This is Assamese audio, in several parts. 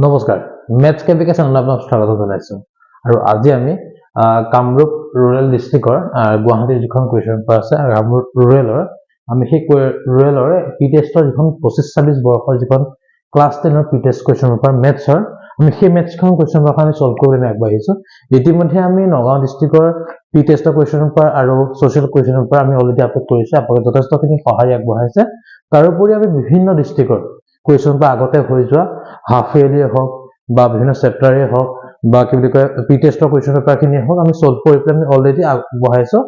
নমস্কাৰ মেথছ কেপিকে চেনেলত আপোনাক স্বাগত জনাইছো আৰু আজি আমি কামৰূপ ৰুৰেল ডিস্ট্ৰিক্টৰ গুৱাহাটীৰ যিখন কুৱেশ্যন পেপাৰ আছে কামৰূপ ৰুৰেলৰ আমি সেই ৰুৰেলৰ পি টেষ্টৰ যিখন 25-26 বৰ্ষৰ যিখন ক্লাছ 10ৰ পি টেষ্ট কুৱেশ্যন পেপাৰ মেথছৰ আমি সেই মেথছখন কুৱেশ্যন পেপাৰ আমি সলভ কৰিবলৈ আগবাঢ়িছো ইতিমধ্যে আমি নগাঁও ডিস্ট্ৰিক্টৰ পি টেষ্টৰ কুৱেশ্যন পেপাৰ আৰু সোশ্যাল কুৱেশ্যন পেপাৰ আমি অলৰেডি আপলোড কৰিছো আপোনালোকে যথেষ্টখিনি সহায় আগবঢ়াইছে তাৰোপৰি আমি বিভিন্ন ডিস্ট্ৰিক্টৰ কুৱেশ্যন পেপাৰ আগতে হৈ যোৱা হাফ ইয়াৰলি হওক বা বিভিন্ন চেপ্টাৰে হওক বা কি বুলি কয় পি টেষ্টৰ কুৱেশ্যন পেপাৰখিনি হওক আমি সলভ কৰি পেলাই আমি অলৰেডি আগবঢ়াইছো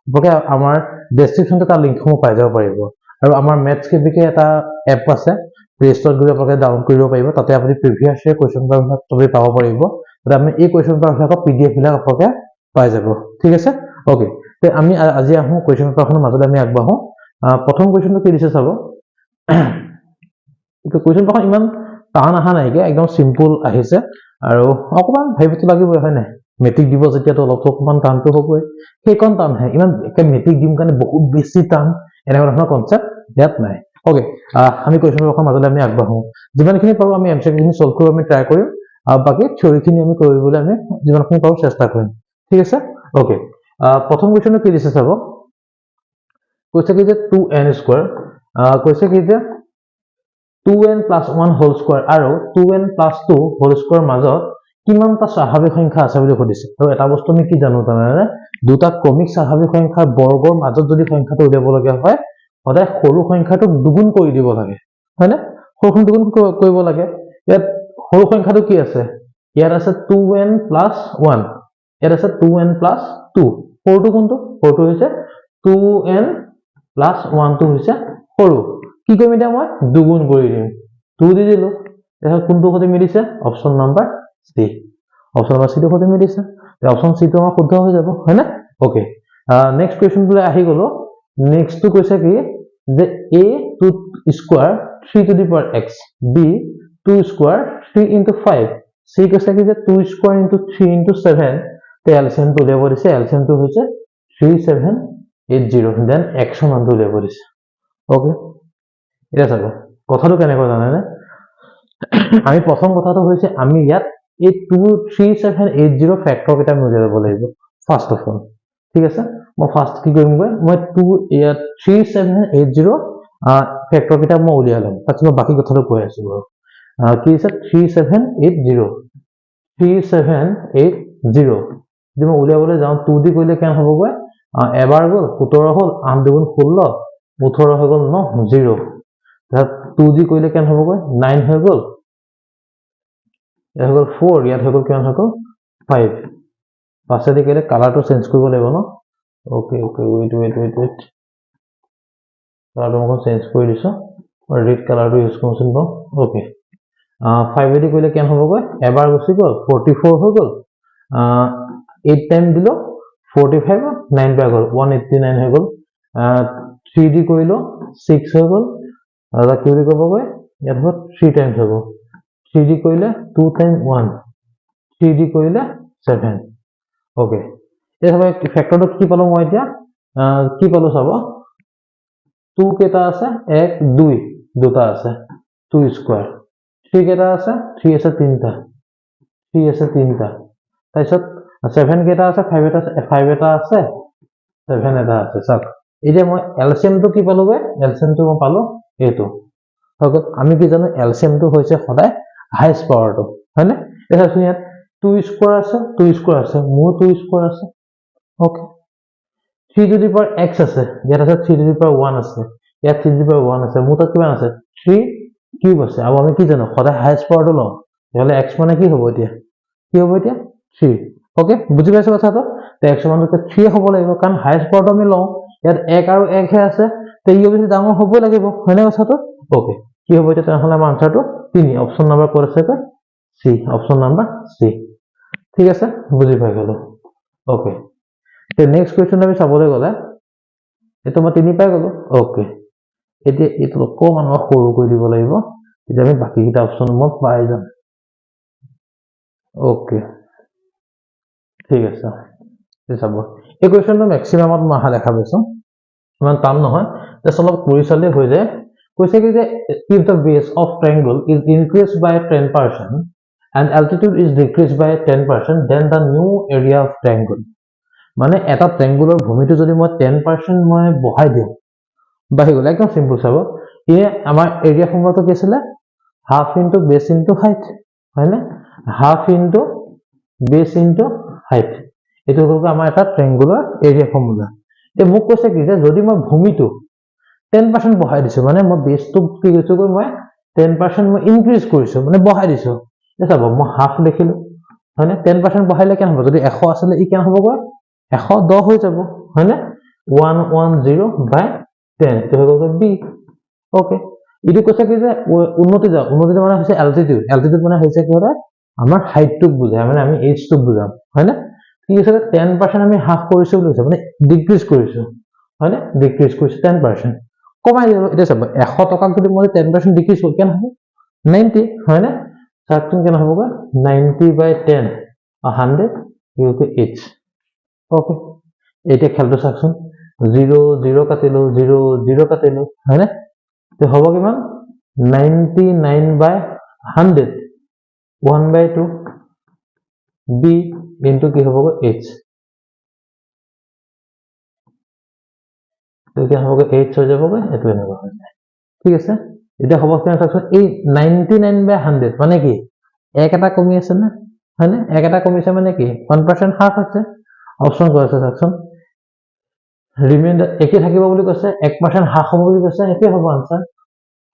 আপোনালোকে আমাৰ ডেছক্ৰিপশ্যনতে তাৰ লিংকসমূহ পাই যাব পাৰিব আৰু আমাৰ মেথছ কেপিকে এটা এপ আছে প্লে ষ্টৰত গৈ আপোনালোকে ডাউনলোড কৰিব পাৰিব তাতে আপুনি প্ৰিভিয়াছ ইয়াৰ কুৱেশ্যন পেপাৰবিলাক চবেই পাব পাৰিব তাতে আমি এই কুৱেশ্যন পেপাৰবিলাকৰ PDF বিলাক আপোনালোকে পাই যাব ঠিক আছে ওকে তে আমি আজি আহোঁ কুৱেশ্যন পেপাৰখনৰ মাজতে আমি আগবাঢ়ো প্ৰথম কুৱেশ্যনটো কি দিছে চাব কুৱেশ্যন পেপাৰখন ইমান টান আহা নাইকে একদম সিম্পল আহিছে আৰু অকমান ভাবিবতো লাগিব হয় নাই মেট্ৰিক দিব যেতিয়া তো অলপমান টানটো হ'বই সেইকণ টান হে ইমান একে মেট্ৰিক দিম কাৰণে বহুত বেছি টান এনেকুৱা ধৰণৰ কনসেপ্ট ইয়াত নাই ওকে আমি কুৱেশ্যন পেপাৰখন মাজলৈ আমি আগবাঢ়ো যিমানখিনি পাৰো আমি এমচিকিউখিনি সলভ কৰিব আমি ট্ৰাই কৰিম আৰু বাকি থিওৰিখিনি আমি কৰিবলৈ আমি যিমানখিনি পাৰো চেষ্টা কৰিম ঠিক আছে ওকে প্ৰথম কুৱেশ্যনটো কি দিছে চাব কৈছে কি যে 2n² কৈছে কি যে 2n plus 1 whole square আৰু 2n plus 2 whole square মাজত কিমানটা স্বাভাৱিক সংখ্যা আছে বুলি সুধিছে আৰু এটা বস্তু আমি কি জানো তাৰমানে দুটা ক্ৰমিক স্বাভাৱিক সংখ্যাৰ বৰ্গৰ মাজত যদি সংখ্যাটো উলিয়াব লগা হয় সদায় সৰু সংখ্যাটো দুগুণ কৰি দিব লাগে হয়নে সৰু দুগুণ কৰিব লাগে ইয়াত সৰু সংখ্যাটো কি আছে ইয়াত আছে 2n plus 1 ইয়াত আছে 2n plus 2 সৰুটো কোনটো সৰুটো হৈছে 2n plus 1 টো হৈছে সৰু কি কৰিম এতিয়া মই দুগুণ কৰি দিম 2 দি দিলো এটা কোনটো সতে মিলিছে অপচন নাম্বাৰ সি অপচন নাম্বাৰ সি টো সতে মিলিছে তে অপচন সি টো আমাৰ শুদ্ধ হৈ যাব হয়নে ওকে নেক্সট কোৱেশ্চন টো আহি গলো নেক্সট টো কৈছে কি যে a to square 3 to the power x b 2 square 3 into 5 c কৈছে কি যে 2 square into 3 into 7 তে এলসিএম টো উলিয়াব দিছে এলসিএম টো হৈছে 3780 দেন x মান টো উলিয়াব দিছে ওকে এটা চাব কথাটো কেনেকৈ জানেনে আমি প্ৰথম কথাটো হৈছে আমি ইয়াত এই 23780 ফ্যাক্টৰ কেইটা মিলাই ল'ব লাগিব ফাৰ্স্ট অফ অল ঠিক আছে মই ফাৰ্স্ট কি কৰিম মই 2 ইয়াত 3780 ফ্যাক্টৰ কেইটা মই উলিয়াই লম তাৰপিছত মই বাকি কথাটো কৈ আছো বাৰু কি আছে 3780 যদি মই উলিয়াবলৈ যাওঁ 2 দি কৰিলে কেন হ'বগৈ এবাৰ গ'ল 17 হ'ল 8 দুগুণ 16 18 হৈ গ'ল 9 0 2 দি কৰিলে কেন হ'বগৈ 9 হৈ গ'ল ইয়াত হৈ গ'ল 4 ইয়াত হৈ গ'ল কেন হৈ গ'ল 5 পাছে দি কৰিলে কালাৰটো চেঞ্জ কৰিব লাগিব ন ওকে ৱেট কালাৰটো মই চেঞ্জ কৰি দিছো ৰেড কালাৰটো ইউজ কৰিছো ন ওকে 5 দি কৰিলে কেন হ'বগৈ এবাৰ গুছি গ'ল 44 হৈ গ'ল 8 টাইম দিলো 45 9 পাই গ'ল 189 হৈ গ'ল 3 দি কৰিলো 6 হৈ গ'ল আৰু কি বুলি ক'বগৈ ইয়াত হ'ব 3 টাইমছ হ'ব 3 দি কৰিলে 2 টাইম 1 3 দি কৰিলে 7 ওকে এই হ'ব ফ্যাক্টৰটো কি পালো মই এতিয়া কি পালো চাব 2 কেটা আছে 1 2 দুটা আছে 2 স্কয়াৰ 3 কেটা আছে 3 আছে তিনটা 3 আছে তিনটা তাৰপিছত 7 কেটা আছে 5 এটা আছে 7 এটা আছে চাওক এতিয়া মই এলসিএম টো কি পালোগে এলসিএম টো মই পালো এইটো ওকে আমি কি জানো এলসিএম টো হৈছে সদায় হাইয়েস্ট পাৱাৰটো হয়নে এটা শুনিয়াত 2 স্কয়াৰ আছে মোৰ 2 স্কয়াৰ আছে okay 3 to the power x আছে ইয়াত আছে 3 to the power 1 আছে ইয়াত 3 to the power 1 আছে মোৰ তাত কিমান আছে 3 কিউব আছে আৰু আমি কি জানো সদায় হাইয়েস্ট পাৱাৰটো লওঁ তেতিয়াহ'লে x মানে কি হ'ব এতিয়া 3 ওকে বুজি পাইছো কথাটো তে x মানে 3 হ'ব লাগিব কাৰণ হাইয়েস্ট পাৱাৰটো আমি লওঁ ইয়াত 1 আৰু 1 হে আছে তে ই অবশ্যই ডাঙৰ হ'ব লাগিব হয়নে কথাটো ওকে কি হ'ব এতিয়া তেনেহ'লে আমাৰ আনসাৰটো 3 অপচন নাম্বাৰ ক'ত আছে কয় সি অপচন নাম্বাৰ সি ঠিক আছে বুজি পাই গলো ওকে তে নেক্সট কোৱেশ্চন আমি চাবলৈ গ'লে এটো মই 3 পাই গলো ওকে এতিয়া এটো অকমান সৰু কৰি দিব লাগিব তেতিয়া আমি বাকি কিটা অপচন মই পাই যাম ওকে ঠিক আছে এই চাব এই কোৱেশ্চনটো ম্যাক্সিমামত মই আহা দেখা পাইছো ইমান টান নহয় জাস্ট অলপ কৰি চালে হৈ যায় কৈছে কি যে if the base of triangle is increased by 10% and altitude is decreased by 10%, then the new area of triangle. মানে এটা ট্ৰায়াঙ্গুলৰ ভূমিটো যদি মই 10% মই বঢ়াই দিওঁ বাঢ়ি গ'ল একদম সিম্পল চাব ইয়ে আমাৰ এৰিয়া ফৰ্মুলাটো কি আছিল half into base into height হয় না half into base into height এটো হ'ল আমাৰ এটা ট্ৰায়াঙ্গুলৰ এৰিয়া ফৰ্মুলা তে মোক কৈছে কি যে যদি মই ভূমিটো 10% বঢ়াই দিছো মানে মই বেসটো কি কৰিছো মই 10% মই ইনক্ৰিজ কৰিছো মানে বঢ়াই দিছো এ চাব মই হাফ লিখিলো হয় না 10% বঢ়াইলে কেন হ'ব যদি 100 আছিল ই কেন হ'ব গৈ 110 হৈ যাব হয় না 110 by 10 তো হৈ গ'ল বি ওকে ইটো কৈছে কি যে উন্নতি মানে হৈছে এলটিটিউড মানে হৈছে কি হয় আমাৰ হাইটটো বুজায় মানে আমি এইজটো বুজাম হয় না কি আছে 10% আমি হাফ কৰিছো বুলি কৈছে মানে ডিক্ৰিজ কৰিছো হয় না ডিক্ৰিজ কৰিছো 10% কমাই দিলো এটা চাব 100 টকা যদি মই 10% ডিক্ৰিজ কৰো কেন হ'ব 90 হয় না সাকচোন কেন হ'ব 90 by 10 100 equal to h okay এটা খেলটো সাকচোন 0 0 কাটিলো 0 0 কাটিলো হয় না তো হ'ব কিমান 99 by 100 1 by 2 b into কি হ'ব h তো কি হ'ব h হৈ যাব এটো এনেকুৱা হৈ যায় ঠিক আছে এটা হ'ব কিমান সাকচোন এই 99 by 100 মানে কি এক এটা কমি আছে না হয় না এক এটা কমিছে মানে কি 1% হাফ আছে অপচন কৰিছে সাকচোন রিমাইন্ডার একে থাকিব বুলি কৈছে 1% হাফ হ'ব বুলি কৈছে একে হ'ব আনসার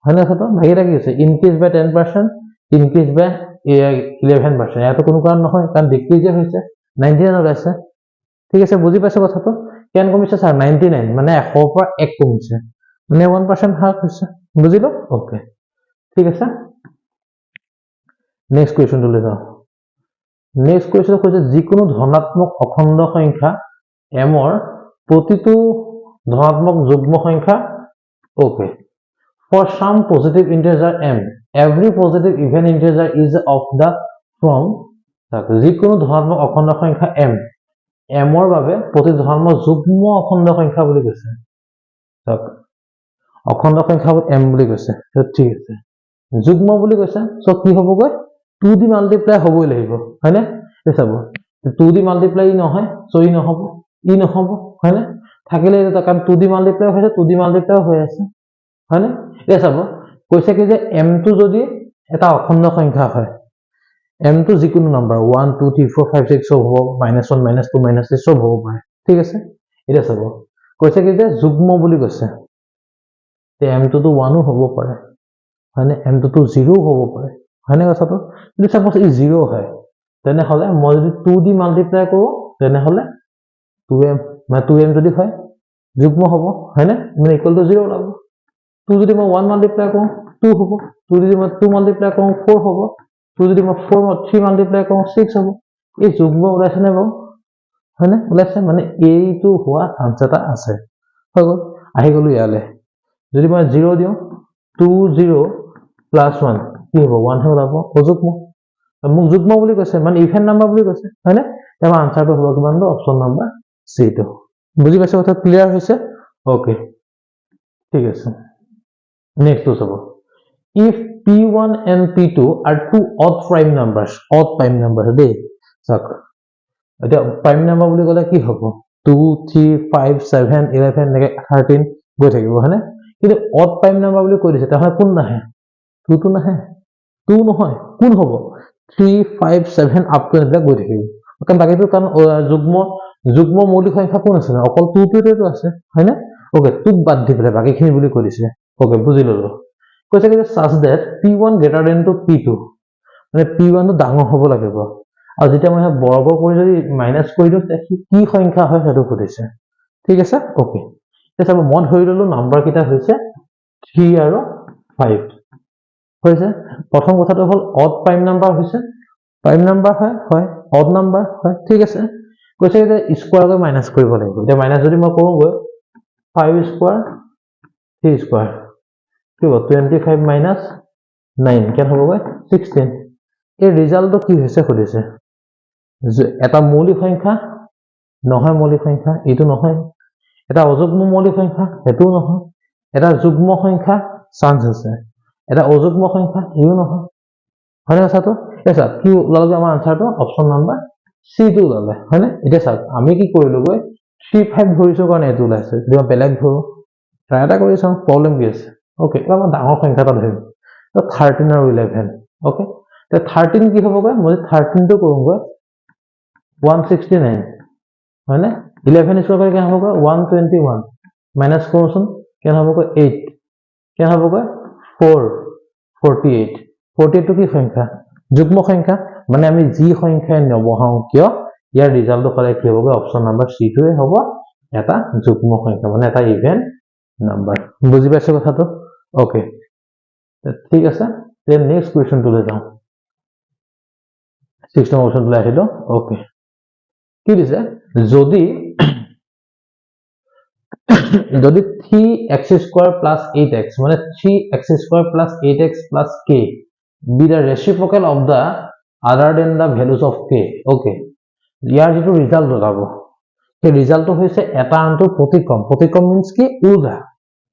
হয় না কত ভাগি থাকি আছে ইনক্রিজ বাই 10% ইনক্রিজ বাই 11% ইয়াতো কোনো কাৰণ নহয় কাৰণ ডিক্রিজ হৈছে 99 ওলাইছে ঠিক আছে বুজি পাইছে কথাটো কেন কমিছে স্যার 99 মানে 100 পৰা 1 কমিছে মানে 1% হাফ হৈছে বুজিলো ওকে ঠিক আছে নেক্সট কোৱেশ্চনটো লৈ যাও নেক্সট কোৱেশ্চন কৈছে যিকোনো ধনাত্মক অখণ্ড সংখ্যা m ৰ প্ৰতিটো ধনাত্মক যুগ্ম সংখ্যা okay for some positive integer m every positive even integer is of the from যিকোনো ধনাত্মক অখণ্ড সংখ্যা m m ৰ বাবে প্ৰতি ধনাত্মক যুগ্ম অখণ্ড সংখ্যা বুলি কৈছে tak অখণ্ড সংখ্যা m বুলি কৈছে তো ঠিক আছে যুগ্ম বুলি কৈছে সো কি হ'ব গৈ 2 দি মাল্টিপ্লাই হ'বই লাগিব হয় না এই চাব 2 দি মাল্টিপ্লাই নহয় সো ই নহব হয় না থাকিলে এটা কাৰণ 2 দি মাল্টিপ্লাই হৈছে 2 দি মাল্টিপ্লাই হৈ আছে হয় না এই চাব কৈছে কি যে m টো যদি এটা অখণ্ড সংখ্যা হয় m টো যিকোনো নাম্বার 1 2 3 4 5 6 সব হ'ব -1 -2 -3 সব হ'ব পাৰে ঠিক আছে এটা চাব কৈছে কি যে যুগ্ম বুলি কৈছে তে m টো 1 ও হ'ব পাৰে হয় না m টো 0 হ'ব পাৰে হয় না কথাটো যদি সাপোজ ই 0 হয় তেনে হলে মই যদি 2 দি মাল্টিপ্লাই কৰো তেনে হলে 2m মানে 2m যদি হয় যুগ্ম হ'ব হয় না মানে ইকুয়াল টু 0 ওলাব 2 যদি মই 1 মাল্টিপ্লাই কৰো 2 হ'ব 2 যদি মই 2 মাল্টিপ্লাই কৰো 4 হ'ব 2 যদি মই 3 মাল্টিপ্লাই কৰো 6 হ'ব এই যুগ্ম ওলাইছে নে বাৰু হয় না ওলাইছে মানে এইটো হোৱা চান্স এটা আছে হৈ গ'ল আহি গ'লো ইয়ালে যদি মই 0 দিও 2 0 প্লাস 1 কি হ'ব 1 হে ওলাব অযুগ্ম মোক যুগ্ম বুলি কৈছে মানে ইভেন নাম্বাৰ বুলি কৈছে হয় না তাৰ আনসাৰটো হ'ব কিমান অপচন নাম্বাৰ সি টো বুজি পাইছে কথা ক্লিয়াৰ হৈছে ওকে ঠিক আছে নেক্সট তো চাব if p1 and p2 are two odd prime numbers দেই চাওক এটা prime number বুলি ক'লে কি হ'ব 2 3 5 7 11 নেকে 13 গৈ থাকিব হয়নে কিন্তু odd prime number বুলি কৈ দিছে তাহলে কোন নাহে 2 টো নাহে 2 নহয় কোন হ'ব 3 5 7 আপ টু এনেকৈ গৈ থাকিব কাৰণ বাকিটো কাৰণ যুগ্ম মৌলিক সংখ্যা কোন আছে অকল 2 টো আছে হয়নে ওকে 2 বাদ দি পেলাই বাকিখিনি বুলি কৈ দিছে ওকে বুজি ললো কৈছে যে such that p1 greater than to p2 মানে p1 টো ডাঙৰ হ'ব লাগিব আৰু যেতিয়া মই বৰ্গ কৰি যদি মাইনাস কৰি দিও কি সংখ্যা হয় সেইটো সুধিছে ঠিক আছে ওকে এতিয়া মই ধৰি ললো নাম্বাৰ কিটা হৈছে 3 আৰু 5 হৈছে প্ৰথম কথাটো হ'ল অড প্ৰাইম নাম্বাৰ হৈছে প্ৰাইম নাম্বাৰ হয় অড নাম্বাৰ হয় ঠিক আছে কৈছে যে স্কয়াৰ গৈ মাইনাস কৰিব লাগিব এতিয়া মাইনাস যদি মই কৰো গৈ 5 স্কয়াৰ 3 স্কয়াৰ কি হ'ব 25 minus 9 কেন হ'ব গৈ 16 এই ৰিজাল্টটো কি হৈছে সুধিছে এটা মৌলিক সংখ্যা নহয় মৌলিক সংখ্যা এটো নহয় এটা অযুগ্ম মৌলিক সংখ্যা এটো নহয় এটা যুগ্ম সংখ্যা চান্স আছে এটা অযুগ্ম সংখ্যা ইও নহয় হয়নে কথাটো এই চাওক কি ওলালে আমাৰ আনসাৰটো অপচন নাম্বাৰ সি টো ওলালে হয়নে এতিয়া চাওক আমি কি কৰিলোগৈ 3 5 ধৰিছো কাৰণে এইটো ওলাইছে যদি মই বেলেগ ধৰো ট্ৰাই এটা কৰি চাওঁ প্ৰব্লেম কি আছে ওকে এটা মই ডাঙৰ সংখ্যা এটা ধৰিম তো 13 আৰু 11 ওকে তে 13 কি হ'বগৈ মই 13 টো কৰোঁগৈ 169 হয়নে 11 স্কয়াৰ কৰি কেনে হ'বগৈ 121 মাইনাস কৰোচোন কেনে হ'বগৈ 8 কেনে হ'বগৈ 4 48 48 টো কি সংখ্যা যুগ্ম সংখ্যা মানে আমি যি সংখ্যাই নবহাও কিয় ইয়াৰ ৰিজাল্টটো সদায় কি হ'বগৈ অপচন নাম্বাৰ সি টোৱে হ'ব এটা যুগ্ম সংখ্যা মানে এটা ইভেন নাম্বাৰ বুজি পাইছে কথাটো ওকে ঠিক আছে তে নেক্সট কোৱেশ্চনটো লৈ যাওঁ 6 নম্বৰ কোৱেশ্চনটো আহিলো ওকে কি দিছে যদি যদি 3x² + 8x মানে 3x² + 8x + k be the reciprocal of the other than the values of k okay ইয়াৰ যেটো ৰিজাল্ট ওলাব সেই ৰিজাল্টটো হৈছে এটা আনটো প্ৰতিক্ৰম মিন্স কি উল্টা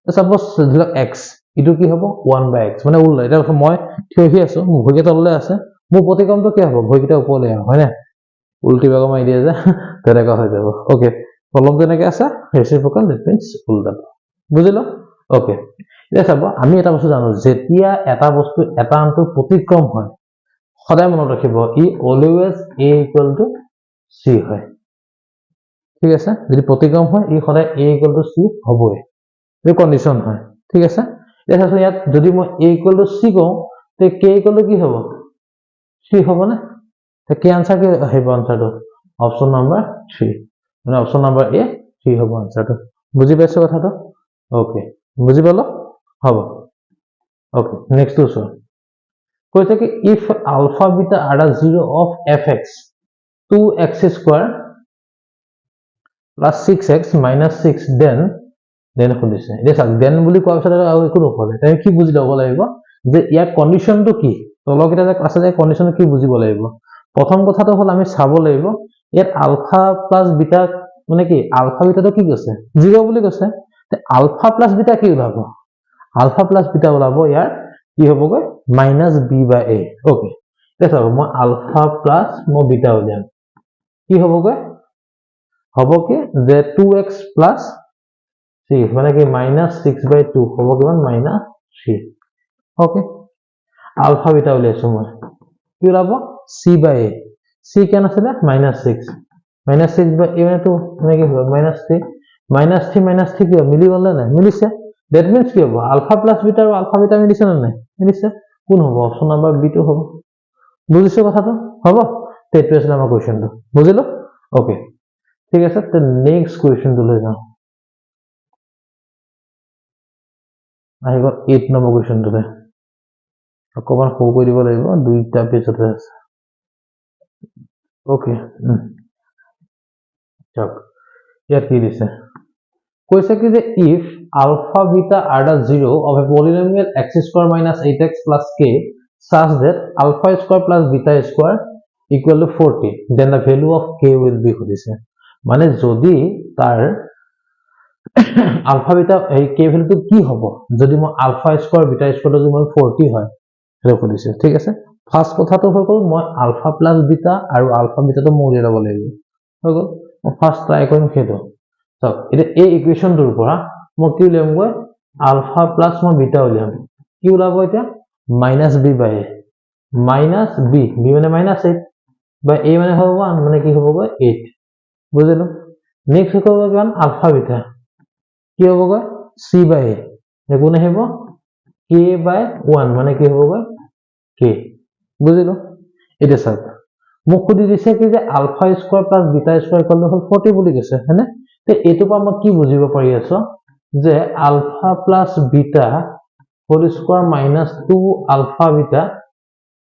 সাপোজ ধৰক x ইটো কি হ'ব 1/x মানে উল্টা এটা মই থিয়হি আছো মোৰ ভৰিকেইটা তললৈ আছে মোৰ প্ৰতিক্ৰমটো কি হ'ব ভৰিকেইটা ওপৰলৈ হয় না উল্টি বাগৰ মাৰি দিয়ে যে তেনেকা হৈ যাব ওকে কলম যেনেকৈ আছে ৰেচিপ্ৰকাল দ্যাট মিন্স উল্টা বুজিলো ওকে এতিয়া চাব আমি এটা বস্তু জানো যেতিয়া এটা বস্তু এটা আনটো প্ৰতিক্ৰম হয় সদায় মনত ৰাখিব ই অলৱেজ a = c হয় ঠিক আছে যদি প্ৰতিক্ৰম হয় ই সদায় a = c হ'বই এই কন্ডিশন হয় ঠিক আছে এতিয়া চাওক ইয়াত যদি মই a = c কওঁ তে k = কি হ'ব c হ'ব না তে কি আনসাৰ কি আহিব আনসাৰটো অপচন নাম্বাৰ 3 মানে অপচন নাম্বাৰ এ 3 হ'ব আনসাৰটো বুজি পাইছো কথাটো ওকে বুজি পালো হ'ব ওকে নেক্সট টু কৈছে কি if alpha beta are the 0 of fx 2x² plus 6x minus 6 then খুদিছে এতিয়া চাওক দেন বুলি কোৱাৰ পিছত আৰু একো নকলে তাই কি বুজি ল'ব লাগিব যে ইয়াৰ কন্ডিশনটো কি তলকিটা যে ক্লাসে যে কন্ডিশন কি বুজিব লাগিব প্ৰথম কথাটো হল আমি চাব লাগিব ইয়াত আলফা প্লাস বিটা মানে কি আলফা বিটাটো কি কৈছে 0 বুলি কৈছে তে আলফা প্লাস বিটা কি ওলাব আলফা প্লাস বিটা ওলাব ইয়াৰ কি হ'বগৈ -b/a ওকে এতিয়া চাওক মই আলফা প্লাস মই বিটা উলিয়াম কি হ'বগৈ হ'ব কি যে 2x প্লাস 6 মানে কি -6/2 হ'ব কিমান -3 ওকে আলফা বিটা উলিয়াইছো মই কি ওলাব c/a c কেন আছিলে -6 -6/a মানে 2 মানে কি হ'ব -3 -3 কি মিলি গ'ল না মিলিছে দ্যাট মিন্স কি হ'ব আলফা প্লাস বিটা আৰু আলফা বিটা মিলিছে না নাই মিলিছে কোন হ'ব অপচন নাম্বাৰ বি টো হ'ব বুজিছো কথাটো হ'ব তেটো আছিল আমাৰ কোৱেশ্চনটো বুজিলো ওকে ঠিক আছে তে নেক্সট কোৱেশ্চনটো লৈ যাওঁ আহি গ'ল 8 নম্বৰ কোৱেশ্চনটোতে অকমান সৰু কৰি দিব লাগিব দুইটা পেজতে আছে ওকে চক ইয়াত কি দিছে কৈছে কি যে if alpha beta are the 0 of a polynomial x² - 8x + k such that alpha square plus beta square equal to 40 then the value of k will be খুদিছে মানে যদি তাৰ আলফা বিটা এই k ভ্যালুটো কি হ'ব যদি মই আলফা স্কয়ার বিটা স্কয়ার যদি মই 40 হয় এটা খুদিছে ঠিক আছে ফার্স্ট কথাটো হৈ গ'ল মই আলফা প্লাস বিটা আৰু আলফা বিটাটো মই উলিয়াব লাগিব হৈ গ'ল মই ফাৰ্স্ট ট্ৰাই কৰিম সেইটো সো এটা এই ইকুৱেশনটোৰ পৰা মই কি উলিয়াম গৈ আলফা প্লাস মই বিটা উলিয়াম কি ওলাব এটা -b/a -b b মানে -8 বা a মানে হ'ব 1 মানে কি হ'ব গৈ 8 বুজিলো নেক্সট হ'ব কিমান আলফা বিটা কি হ'ব গৈ c/a দেখুন আহিব k/1 মানে কি হ'ব গৈ k বুজিলো এটা চাওক মোক খুদি দিছে কি যে alpha square plus beta square equal to 40 বুলি কৈছে হয়নে তে এটো পা মই কি বুজিব পাৰি আছো যে alpha plus beta whole square minus 2 alpha beta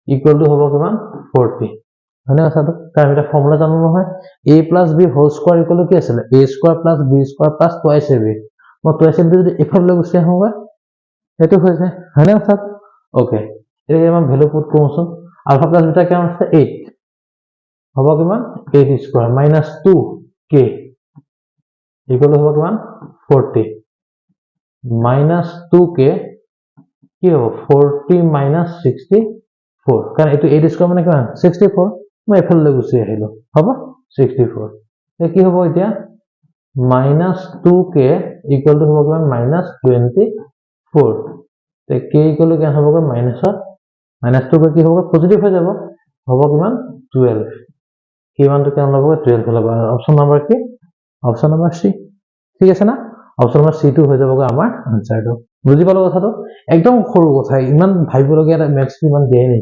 equal to হ'ব কিমান 40 হয়নে কথাটো কাৰণ এটা ফৰ্মুলা জানো নহয় a + b whole square equal to কি আছিল a স্কয়ার + b স্কয়ার + twice ab মই twice ab যদি এফালে গুছি আহোগা এটো হৈছে হয়নে কথা ওকে এটা আমাৰ ভ্যালু পুট কৰোচোন আলফা প্লাস বিটা কিমান আছে 8 হ'ব কিমান 8 স্কয়ার -2k ইকুয়াল হ'ব কিমান 40 -2k কি হ'ব 40 - 64 4 কাৰণ এটো 8 স্কয়াৰ মানে কিমান 64 মই এফালে লৈ গুছি আহিলো হ'ব 64 তে কি হ'ব এতিয়া -2k ইকুৱেল টু হ'ব কিমান -24 তে k ইকুৱেল টু কিমান হ'ব -2 কি হ'ব পজিটিভ হৈ যাব হ'ব কিমান 12 কিমানটো কিমান ল'ব 12 হ'ব অপচন নম্বৰ কি অপচন নম্বৰ সি ঠিক আছে না অপচন নম্বৰ সি টো হৈ যাব আমাৰ আনসাৰটো বুজি পালো কথাটো একদম সৰু কথা ইমান ভাবিবলগীয়া মেথছ ইমান দিয়াই নাই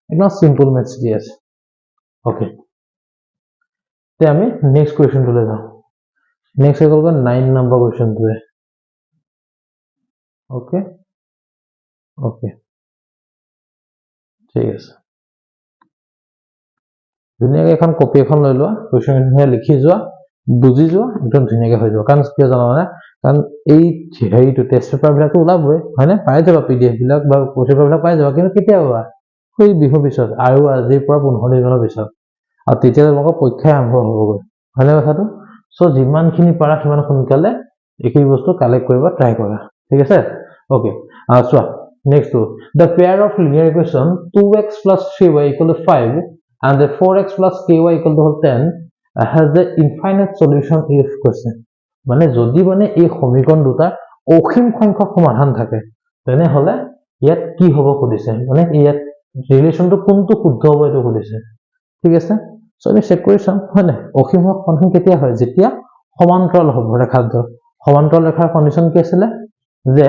একদম সিম্পল মেথছ দি আছে ওকে তে আমি নেক্সট কোৱেশ্চনটো লৈ যাওঁ নেক্সট হৈ গ'ল 9 নম্বৰ কোৱেশ্চনটো ওকে ওকে ঠিক আছে ধুনীয়াকৈ এখন কপি এখন লৈ লোৱা কোৱেশ্চনখিনি লিখি যোৱা বুজি যোৱা একদম ধুনীয়াকৈ হৈ যাব কাৰণ কিয় জানো না কাৰণ এই হেৰিটো টেষ্ট পেপাৰবিলাকটো ওলাবই হয়নে পাই যাবা পিডিএফ বিলাক বা কোৱেশ্চন পেপাৰবিলাক পাই যাবা কিন্তু কেতিয়া পাবা সেই বিহু পিছত আৰু আজিৰ পৰা 15 দিনৰ পিছত আৰু তেতিয়া তোমালোকৰ পৰীক্ষা আৰম্ভ হ'বগৈ হয়নে কথাটো সো যিমানখিনি পাৰা সিমান সোনকালে এই বস্তু কালেক্ট কৰিব ট্ৰাই কৰা ঠিক আছে ওকে চোৱা next to the pair of linear equation 2x plus 3y equal to 5 and the 4x plus ky equal to 10 has the infinite solution if question মানে যদি মানে এই সমীকৰণ দুটা অসীম সংখ্যক সমাধান থাকে তেনে হলে ইয়াত কি হ'ব খুদিছে মানে ইয়াত ৰিলেচনটো কোনটো শুদ্ধ হ'ব এটো খুদিছে ঠিক আছে সো আমি চেক কৰি চাম হয়নে অসীম সমাধান কেতিয়া হয় যেতিয়া সমান্তৰাল হ'ব ৰেখাটো সমান্তৰাল ৰেখাৰ কন্ডিশন কি আছিল যে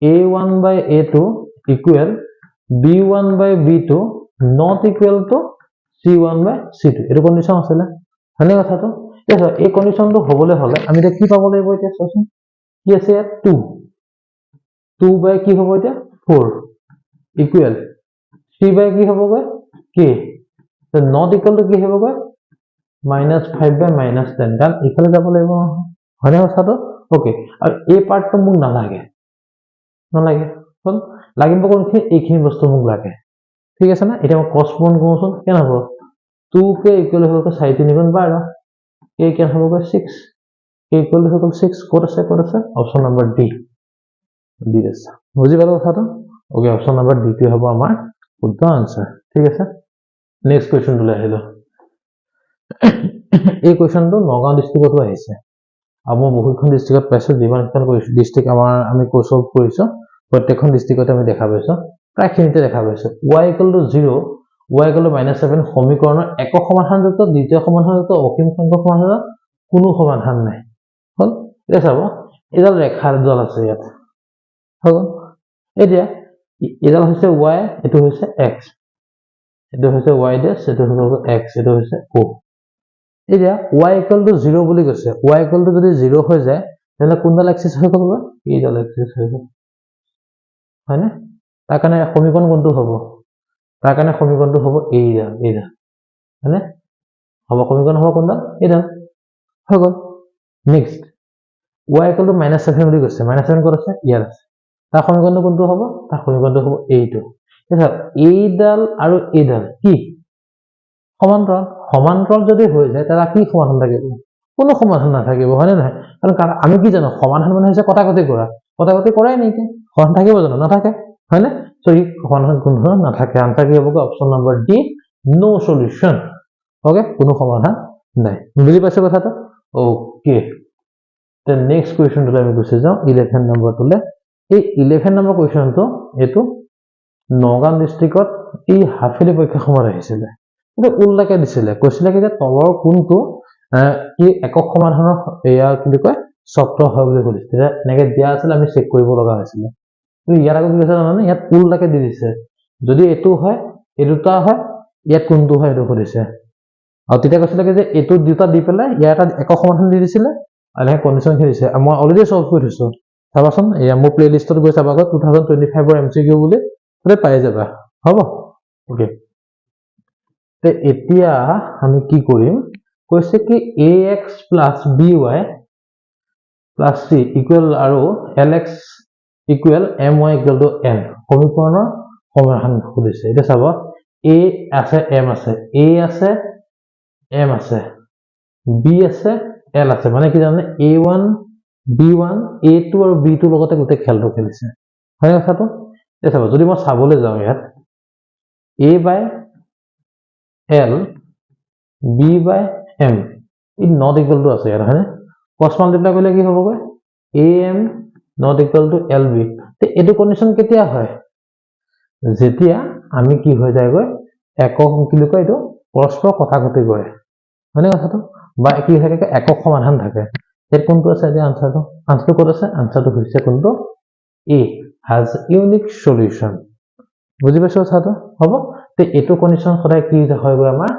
a1 by a2 equal b1 by b2 not equal to c1 by c2 এটো কন্ডিশন আছিল হয়নে কথাটো এই কন্ডিশনটো হ'বলে হলে আমি কি পাব লাগিব এতিয়া চোৱাচোন কি আছে 2 by কি হ'ব এতিয়া 4 equal 3 by কি হ'বগৈ k so not equal to কি হ'বগৈ -5 by -10 কাৰণ ইফালে যাব লাগিব হয়নে কথাটো ওকে আৰু এই পাৰ্টটো মোক নালাগে লাগিব কোনখিনি এইখিনি বস্তু মোক লাগে ঠিক আছে না এটা মই কসপন কোনচোন কেন হ'ব 2k ইকুৱেল হ'ব 4 3 গুণ 12 k কেন হ'ব 6 k ইকুৱেল হ'ব 6 ক'ত আছে অপচন নম্বৰ ডি দি আছে বুজি পালো কথাটো ওকে অপচন নম্বৰ ডি টো হ'ব আমাৰ শুদ্ধ আনসাৰ ঠিক আছে নেক্সট কোৱেশ্চনটো লৈ আহিলো এই কোৱেশ্চনটো নগাঁও ডিস্ট্ৰিক্টতো আহিছে আমাৰ বহুতখন ডিস্ট্ৰিক্টত পাইছো যিমানখন ডিস্ট্ৰিক্ট আমাৰ আমি সলভ কৰিছো প্ৰত্যেকখন ডিস্ট্ৰিক্টতে আমি দেখা পাইছো প্ৰায়খিনিতে দেখা পাইছো y = 0 y = -7 সমীকৰণৰ একক সমাধানযুক্ত দ্বিতীয় সমাধানযুক্ত অসীম সংখ্যক সমাধানৰ কোনো সমাধান নাই হল এটা চাব এডাল ৰেখাৰ দল আছে ইয়াত হল এতিয়া এডাল হৈছে y এটো হৈছে x এটো হৈছে y ডেশ এটো হৈছে x এটো হৈছে o এতিয়া y = 0 বুলি কৈছে y = যদি 0 হৈ যায় তেনে কোনডাল এক্সিস হৈ গ'ল এইডাল এক্সিস হৈ গ'ল হয়নে তাৰ কাৰণে সমীকৰণ কোনটো হ'ব তাৰ কাৰণে সমীকৰণটো হ'ব এইডাল হয়নে হ'ব সমীকৰণ হ'ব কোনডাল এইডাল হৈ গ'ল নেক্সট y = -7 বুলি কৈছে -7 ক'ত আছে ইয়াত আছে তাৰ সমীকৰণটো কোনটো হ'ব তাৰ সমীকৰণটো হ'ব এইটো এটা এইডাল আৰু এইডাল কি সমান্তৰাল যদি হৈ যায় তাৰা কি সমাধান থাকিব কোনো সমাধান নাথাকিব হয় না কাৰণ আমি কি জানো সমাধান মানে হৈছে কটাকটি কৰাই নাই কি সমাধান থাকিব জানো নাথাকে হয় না সো এই সমাধান কোনো নাথাকে আনসার কি হ'ব অপচন নম্বৰ ডি নো সলিউশন ওকে কোনো সমাধান নাই বুজি পাইছে কথাটো ওকে তে নেক্সট কোৱেশ্চনটো আমি গুছি যাওঁ 11 নম্বৰটোলে এই 11 নম্বৰ কোৱেশ্চনটো এটো নগাঁও ডিস্ট্ৰিক্টত এই হাফেলি পৰীক্ষা সময়ত আহিছিল এটা উল্লেখ দিছিলে কৈছিলে কি যে তলৰ কোনটো কি একক সমাধানৰ এয়া কি কয় চক্ৰ হয় বুলি কৈছিলে এনেকে দিয়া আছিল আমি চেক কৰিব লগা হৈছিল কিন্তু ইয়াৰ আগত কি কৈছে জানো ইয়াত উল্লেখ দি দিছে যদি এটো হয় এই দুটা হয় ইয়াত কোনটো হয় এটো কৈছে আৰু তেতিয়া কৈছিলে কি যে এটো দুটা দি পেলাই ইয়াৰ এটা একক সমাধান দি দিছিলে আৰু এই কন্ডিশন কি দিছে মই অলৰেডি সলভ কৰি থৈছো চাবাচোন এয়া মোৰ প্লেলিষ্টত গৈ চাবা 2025 ৰ এমসিকিউ বুলি তাতে পাই যাবা হ'ব ওকে তে এতিয়া আমি কি কৰিম কৈছে কি ax + by + c ইকুৱেল আৰু lx ইকুৱেল my = n সমীকৰণৰ সমাধান খুদিছে এটা চাব a আছে m আছে a আছে m আছে b আছে l আছে মানে কি জানে a1 b1 a2 আৰু b2 লগতে গোটে খেলটো খেলিছে হয় কথাটো এটা চাব যদি মই চাবলৈ যাওঁ ইয়াত a by l b by m it not equal to আছে ইয়াৰ হয়নে cross multiply কৰিলে কি হ'বগৈ am not equal to lb তে এটো কন্ডিশন কেতিয়া হয় যেতিয়া আমি কি হৈ যায়গৈ একক কি কয় এটো পৰস্পৰ কথা গতি কৰে মানে কথাটো বা কি থাকে একক সমাধান থাকে এর কোনটো আছে যে আনসারটো আনসার ক'ত আছে আনসারটো হৈছে কোনটো a has unique solution বুজি পাইছো কথাটো হ'ব তে এটো কন্ডিশন সদায় কি হয় গৈ আমাৰ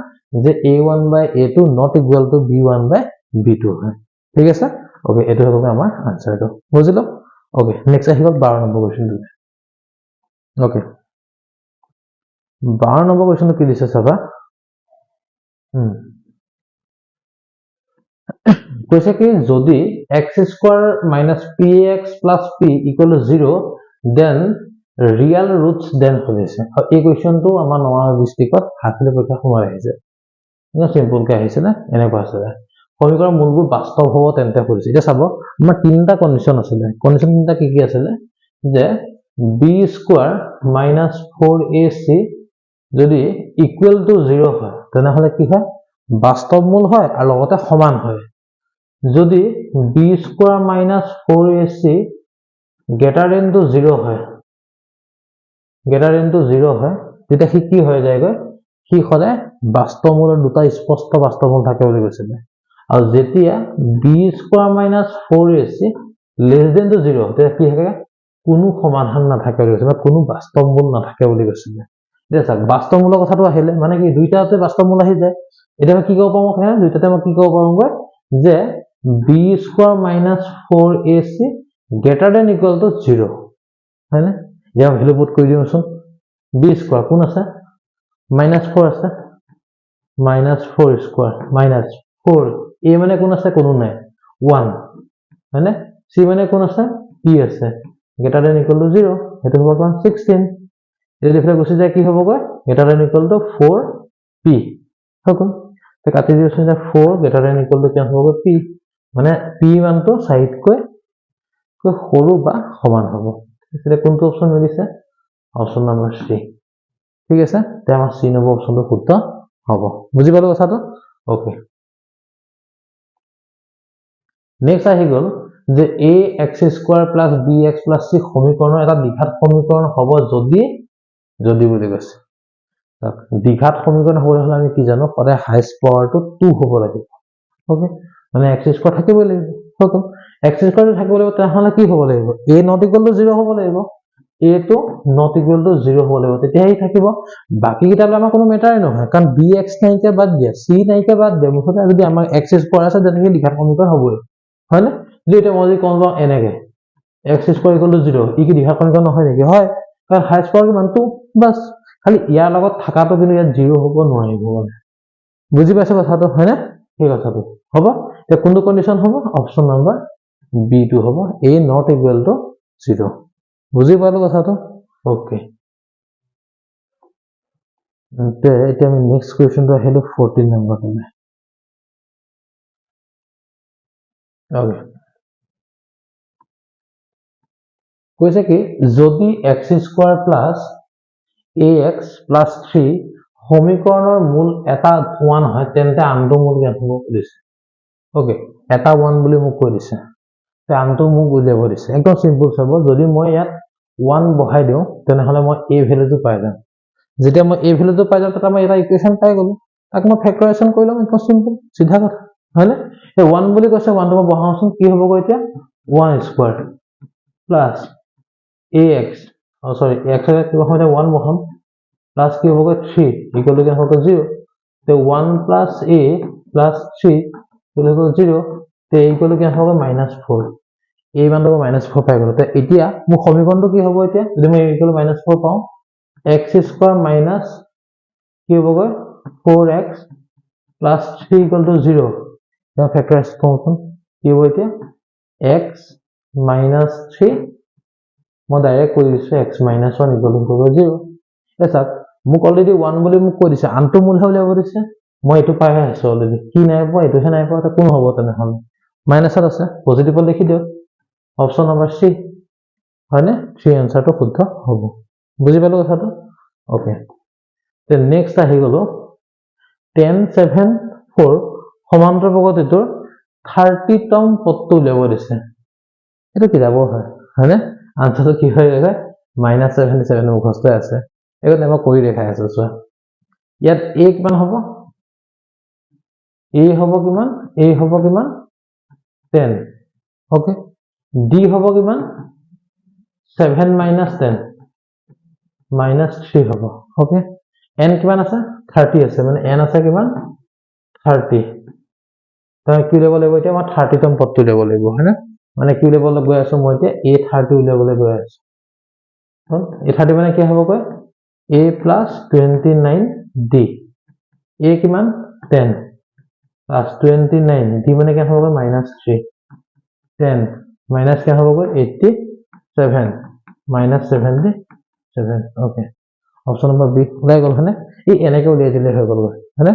যে a1 by a2 not equal to b1 by b2 হয় ঠিক আছে ওকে এটো হ'ব আমাৰ আনসাৰটো বুজিলো ওকে নেক্সট আহি গ'ল 12 নম্বৰ কোৱেশ্চনটো ওকে 12 নম্বৰ কোৱেশ্চনটো কি দিছে চাবা কৈছে কি যদি x square minus px plus p equal to 0 then real roots then হইছে এই কোৱেশ্চনটো আমাৰ নৱা ডিস্ট্ৰিক্টত হাতলে পৰীক্ষা সময় আহিছে ইনা সিম্পল কে আহিছে না এনেকুৱা আছে সমীকৰণ মূলবোৰ বাস্তৱ হ'ব তেন্তে কৰিছে এটা চাব আমাৰ তিনটা কন্ডিশন আছে কন্ডিশন তিনটা কি কি আছে যে b square minus 4ac যদি ইকুৱেল টু 0 হয় তেনেহলে কি হয় বাস্তৱ মূল হয় আৰু লগতে সমান হয় যদি b square minus 4ac greater than to 0 হয় greater than to 0 হয় তেতিয়া কি হৈ যায়গৈ কি সদায় বাস্তৱ মূলৰ দুটা স্পষ্ট বাস্তৱ মূল থাকে বুলি কৈছে আৰু যেতিয়া b square minus 4ac less than to 0 তেতিয়া কি হয় কোনো সমাধান নাথাকে বুলি কৈছে বা কোনো বাস্তৱ মূল নাথাকে বুলি কৈছে এতিয়া চাওক বাস্তৱ মূলৰ কথাটো আহিলে মানে কি দুইটাতে বাস্তৱ মূল আহি যায় এটা কি ক'ব পাৰো মানে দুইটাতে মই কি ক'ব পাৰো যে b square minus 4ac greater than equal to 0 হয় না ইয়াৰ ভ্যালু পুট কৰি দিওঁচোন b square কোন আছে minus 4 আছে minus 4 square minus 4 a মানে কোন আছে কোনো নাই 1 হয় না c মানে কোন আছে p আছে greater than equal to 0 এটো হ'ব 16 এই লিখলে গুছি যায় কি হ'ব গৈ greater than equal to 4p Hoco তে কাটি দিওঁচোন যে 4 greater than equal to কি হ'ব p মানে p মানটো সাইডকৈ সৰু বা সমান হ'ব এটা কোনটো অপচন মিলিছে অপচন নম্বৰ c ঠিক আছে তে আমাৰ c নম্বৰ অপচনটো শুদ্ধ হ'ব বুজি পালো কথাটো ওকে নেক্সট আহি গ'ল যে ax² + bx + c সমীকৰণৰ এটা দ্বিঘাত সমীকৰণ হ'ব যদি বুলি কৈছে দ্বিঘাত সমীকৰণ হ'বলৈ হলে আমি কি জানো সদায় হাইয়েস্ট পাৱাৰটো 2 হ'ব লাগিব ওকে মানে x² থাকিব লাগিব ওকে x² থাকিব লাগিব তাহলে কি হ'ব লাগিব a not equal to 0 হ'ব লাগিব a to not equal to 0 হ'ব লাগিব তেতিয়াই থাকিব বাকি কিটালে আমাৰ কোনো মেটাৰই নহয় কাৰণ bx নাইকে বাদ দিয়া c নাইকে বাদ দিয়া মুখতে যদি আমাৰ x² আছে তেনেকৈ দ্বিঘাত সমীকৰণ হ'বই হয় না যদি এটা মই কোন বা এনেকে x² = 0 ই কি দ্বিঘাত সমীকৰণ নহয় নেকি হয় কাৰণ হাইয়েস্ট পাৱাৰ মান 2 বাস খালি ইয়াৰ লগত থাকাটো কিন্তু ইয়াত 0 হ'ব নোৱাৰিব মানে বুজি পাইছে কথাটো হয় না এই কথাটো হ'ব তে কোনটো কন্ডিশন হ'ব অপচন নম্বৰ b2 হ'ব a not equal to 0 বুজি পালো কথাটো ওকে তে এটা আমি নেক্সট কোৱেশ্চনটো আহিলো 14 নম্বৰটো ওকে কৈছে কি যদি x² + ax + 3 সমীকৰণৰ মূল এটা 1 হয় তেন্তে আনটো মূল কি হ'ব দিছে ওকে এটা 1 বুলি মোক কৈ দিছে তে আনটো মোক উলিয়াব দিছে একদম সিম্পল চাব যদি মই ইয়াত 1 বহাই দিও তেনেহলে মই a ভ্যালুটো পাই যাম যেতিয়া মই a ভ্যালুটো পাই যাম তেতিয়া মই এটা ইকুৱেচন পাই গলো তাক মই ফেক্টৰাইজেচন কৰি লম একদম সিম্পল সিধা কথা হয়নে এই 1 বুলি কৈছে 1 টো মই বহাওচোন কি হ'ব গৈ এতিয়া 1² plus ax sorry x কি বহাম 1 বহাম plus কি হ'ব গৈ 3 equal to কি হ'ব 0 তে 1 plus a plus 3 equal to 0 তে equal to কি হ'ব -4 a মানটো -4 পাই গলো তে এতিয়া মোৰ সমীকৰণটো কি হ'ব এতিয়া যদি মই equal to -4 পাও x² minus কি হ'ব গৈ 4x plus 3 equal to 0 এটা ফেক্টৰাইজ কৰোঁ কি হ'ব এতিয়া x minus 3 মই ডাইৰেক্ট কৈ দিছো x minus 1 equal to 0 এসা মোক অলৰেডি 1 বুলি মোক কৈ দিছে আনটো মূল হ'লে হ'ব দিছে মই এটো পাই আছো অলৰেডি কি নাই পোৱা এটোহে নাই পোৱা তে কোন হ'ব তেনেহলে মাইনাসত আছে পজিটিভ লিখি দিও অপচন নম্বৰ সি হয়নে 3 আনসাৰটো শুদ্ধ হ'ব বুজি পালো কথাটো ওকে তে নেক্সট আহি গলো 10 7 4 সমান্তৰাল প্ৰগতিটোৰ 30তম পদটো উলিয়াব দিছে এটা কিতাপৰ হয় হয়নে আনসাৰটো কি হয় গ'লে -77 মুখস্থ আছে এইটো মই কৰি দেখাই আছো চোৱা ইয়াত a কিমান হ'ব a হ'ব কিমান 10 ওকে d হ'ব কিমান 7 - 10 -3 হ'ব ওকে n কিমান আছে 30 আছে মানে n আছে কিমান 30 তাই কি উলিয়াব লাগিব এতিয়া মই 30তম পদটো উলিয়াব লাগিব হয়নে মানে কি উলিয়াবলৈ গৈ আছো মই এতিয়া a30 উলিয়াবলৈ গৈ আছো a30 মানে কি হ'ব কয় a + 29d a কিমান 10 + 29 d মানে কি হ'ব -3 10 মাইনাস কি হ'ব কয় 87 -77 ওকে অপচন নম্বৰ বি ওলাই গ'ল হয়নে এই এনেকে উলিয়াই দিলে হৈ গ'ল হয়নে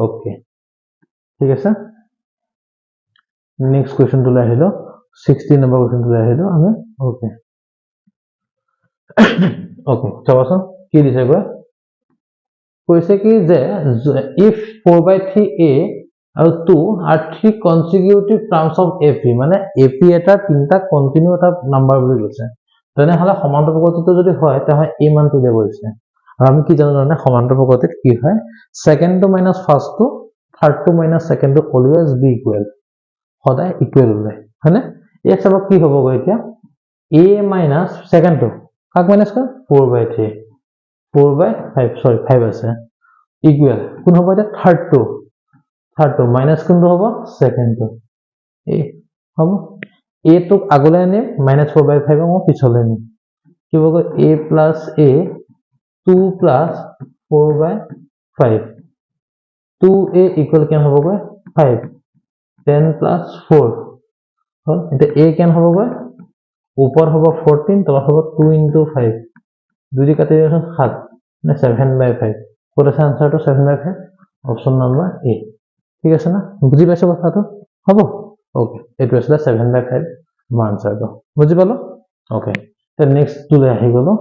ওকে ঠিক আছে নেক্সট কোৱেশ্চনটো লৈ আহিলো 16 নম্বৰ কোৱেশ্চনটো লৈ আহিলো আমি ওকে ওকে চাবাচোন কি দিছে গৈ কৈছে কি যে if 4/3a আৰু 2 are 3 consecutive terms of ap মানে ap এটা তিনটা কন্টিনিউ এটা নাম্বাৰ বুলি কৈছে তেনেহলে সমান্তৰাল প্ৰগতিটো যদি হয় তেতিয়াহলে a মানটো দিব গৈছে আৰু আমি কি জানো জানে সমান্তৰাল প্ৰগতিত কি হয় second two minus first two third two minus second two always be equal সদায় ইকুয়াল হয় হয়নে এই সব কি হ'ব গৈ এতিয়া a মাইনাস সেকেন্ড টু কাক মাইনাস কৰ 4/3 4/5 সরি 5 আছে ইকুয়াল কোন হ'ব এটা থার্ড টু মাইনাস কোনটো হ'ব সেকেন্ড টু এ হ'ব a টুক আগলৈ আনি -4/5 মই পিছলৈ আনি কি হ'ব a plus a 2 plus 4/5 2a equal কিমান হ'ব গৈ 5 10 plus 4 হল এটা a কিমান হ'ব গৈ ওপৰ হ'ব 14 তলত হ'ব 2 into 5 দুই কাটি দিছো 7 মানে 7/5 কোন আছে আনসাৰটো 7/5 অপচন নম্বৰ a ঠিক আছে না বুজি পাইছো কথাটো হ'ব ওকে এটো আছে 7/5 মান আনসাৰটো বুজি পালো ওকে তে নেক্সট টু লৈ আহি গলো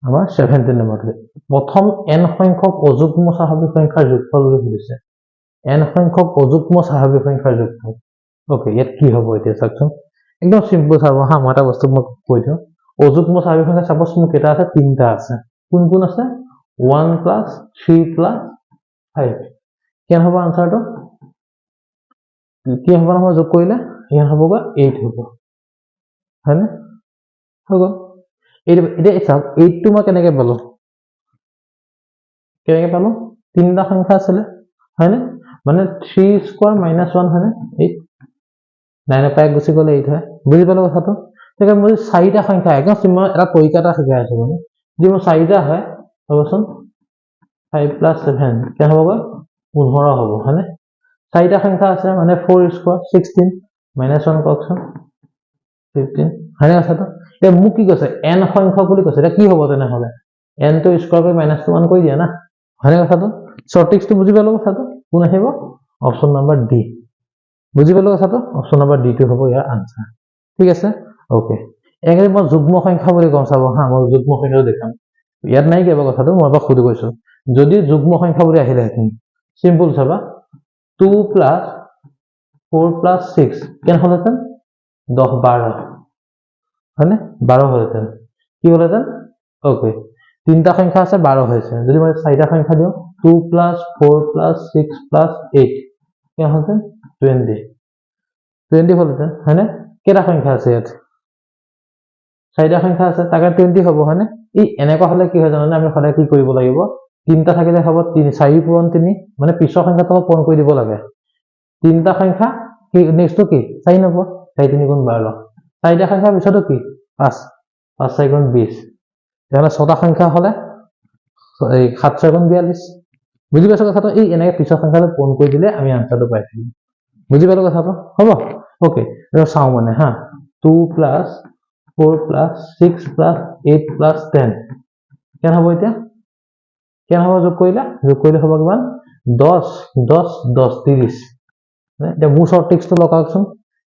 আমাৰ 17 নম্বৰটো প্ৰথম n সংখ্যক অযুগ্ম স্বাভাৱিক সংখ্যাৰ যোগফল বুলি দিছে n সংখ্যক অযুগ্ম স্বাভাৱিক সংখ্যাৰ যোগফল ওকে ইয়াত কি হ'ব এতিয়া চাওকচোন একদম সিম্পল চাব হা মই এটা বস্তু মই কৈ দিওঁ অযুগ্ম স্বাভাৱিক সংখ্যা সাপোজ মোৰ কেইটা আছে তিনটা আছে কোন কোন আছে 1 plus 3 plus 5 কেন হ'ব আনসাৰটো কি হ'ব নহয় যোগ কৰিলে ইয়াত হ'ব গৈ 8 হ'ব হয়নে হৈ গ'ল এটা চাওক 8 টো মই কেনেকৈ পালো তিনটা সংখ্যা আছিল হয়নে মানে 3 স্কয়াৰ -1 হয়নে 8 9 পাই গুছি গ'লে 8 হয় বুজি পালো কথাটো তেকে মই চাৰিটা সংখ্যা একদম সিম্পল এটা তৰিকা এটা শিকাই আছো মানে যদি মোৰ চাৰিটা হয় হ'বচোন 5 plus 7 কেন হ'ব গৈ 15 হ'ব হয়নে চাৰিটা সংখ্যা আছে মানে 4 স্কয়াৰ 16 -1 কওকচোন 15 হয়নে কথাটো এ মোক কি কৈছে n সংখ্যক বুলি কৈছে এটা কি হ'ব তেনেহলে n টো স্কয়াৰ কৰি -1 কৰি দিয়া না হয়নে কথাটো শৰ্ট ট্ৰিক্সটো বুজি পালো কথাটো কোন আহিব অপচন নম্বৰ ডি বুজি পালো কথাটো অপচন নম্বৰ ডি টো হ'ব ইয়াৰ আনসাৰ ঠিক আছে ওকে একেবাৰে মই যুগ্ম সংখ্যা বুলি কম চাব হা মই যুগ্ম সংখ্যাটো দেখাম ইয়াত নাই কিবা কথাটো মই আপোনাক খুদি কৈছো যদি যুগ্ম সংখ্যা বুলি আহিলে হেতেন সিম্পল চাবা 2 plus 4 plus 6 কেন হলতেন 10 12 হয়নে 12 হলতেন কি হলতেন ওকে তিনটা সংখ্যা আছে 12 হৈছে যদি মই চাৰিটা সংখ্যা দিও 2 plus 4 plus 6 plus 8 কেন হলতেন 20 হলতেন হয়নে কেটা সংখ্যা আছে ইয়াত চাৰিটা সংখ্যা আছে তাকে 20 হ'ব হয়নে এই এনেকুৱা হলে কি হয় জানেনে আমি সদায় কি কৰিব লাগিব তিনটা থাকিলে হ'ব 3 4 পূৰণ 3 মানে পিছৰ সংখ্যাটো পূৰণ কৰি দিব লাগে তিনটা সংখ্যা কি নেক্সট কি 4 নব 4 3 গুণ 12 চাৰিটা সংখ্যা পিছতো কি 5 5 4 গুণ 20 তেনে ছটা সংখ্যা হলে 7 6 গুণ 42 বুজি পাইছো কথাটো এই এনেকে পিছৰ সংখ্যাটো পূৰণ কৰি দিলে আমি আনসাৰটো পাই থাকিম বুজি পালো কথাটো হ'ব ওকে এটো চাও মানে হা 2 plus 4 plus 6 plus 8 plus 10 কেন হ'ব এতিয়া কেন হ'ব যোগ কৰিলে হ'ব কিমান 10 10 10 30 এটা মোৰ শৰ্ট ট্ৰিক্সটো লগাওকচোন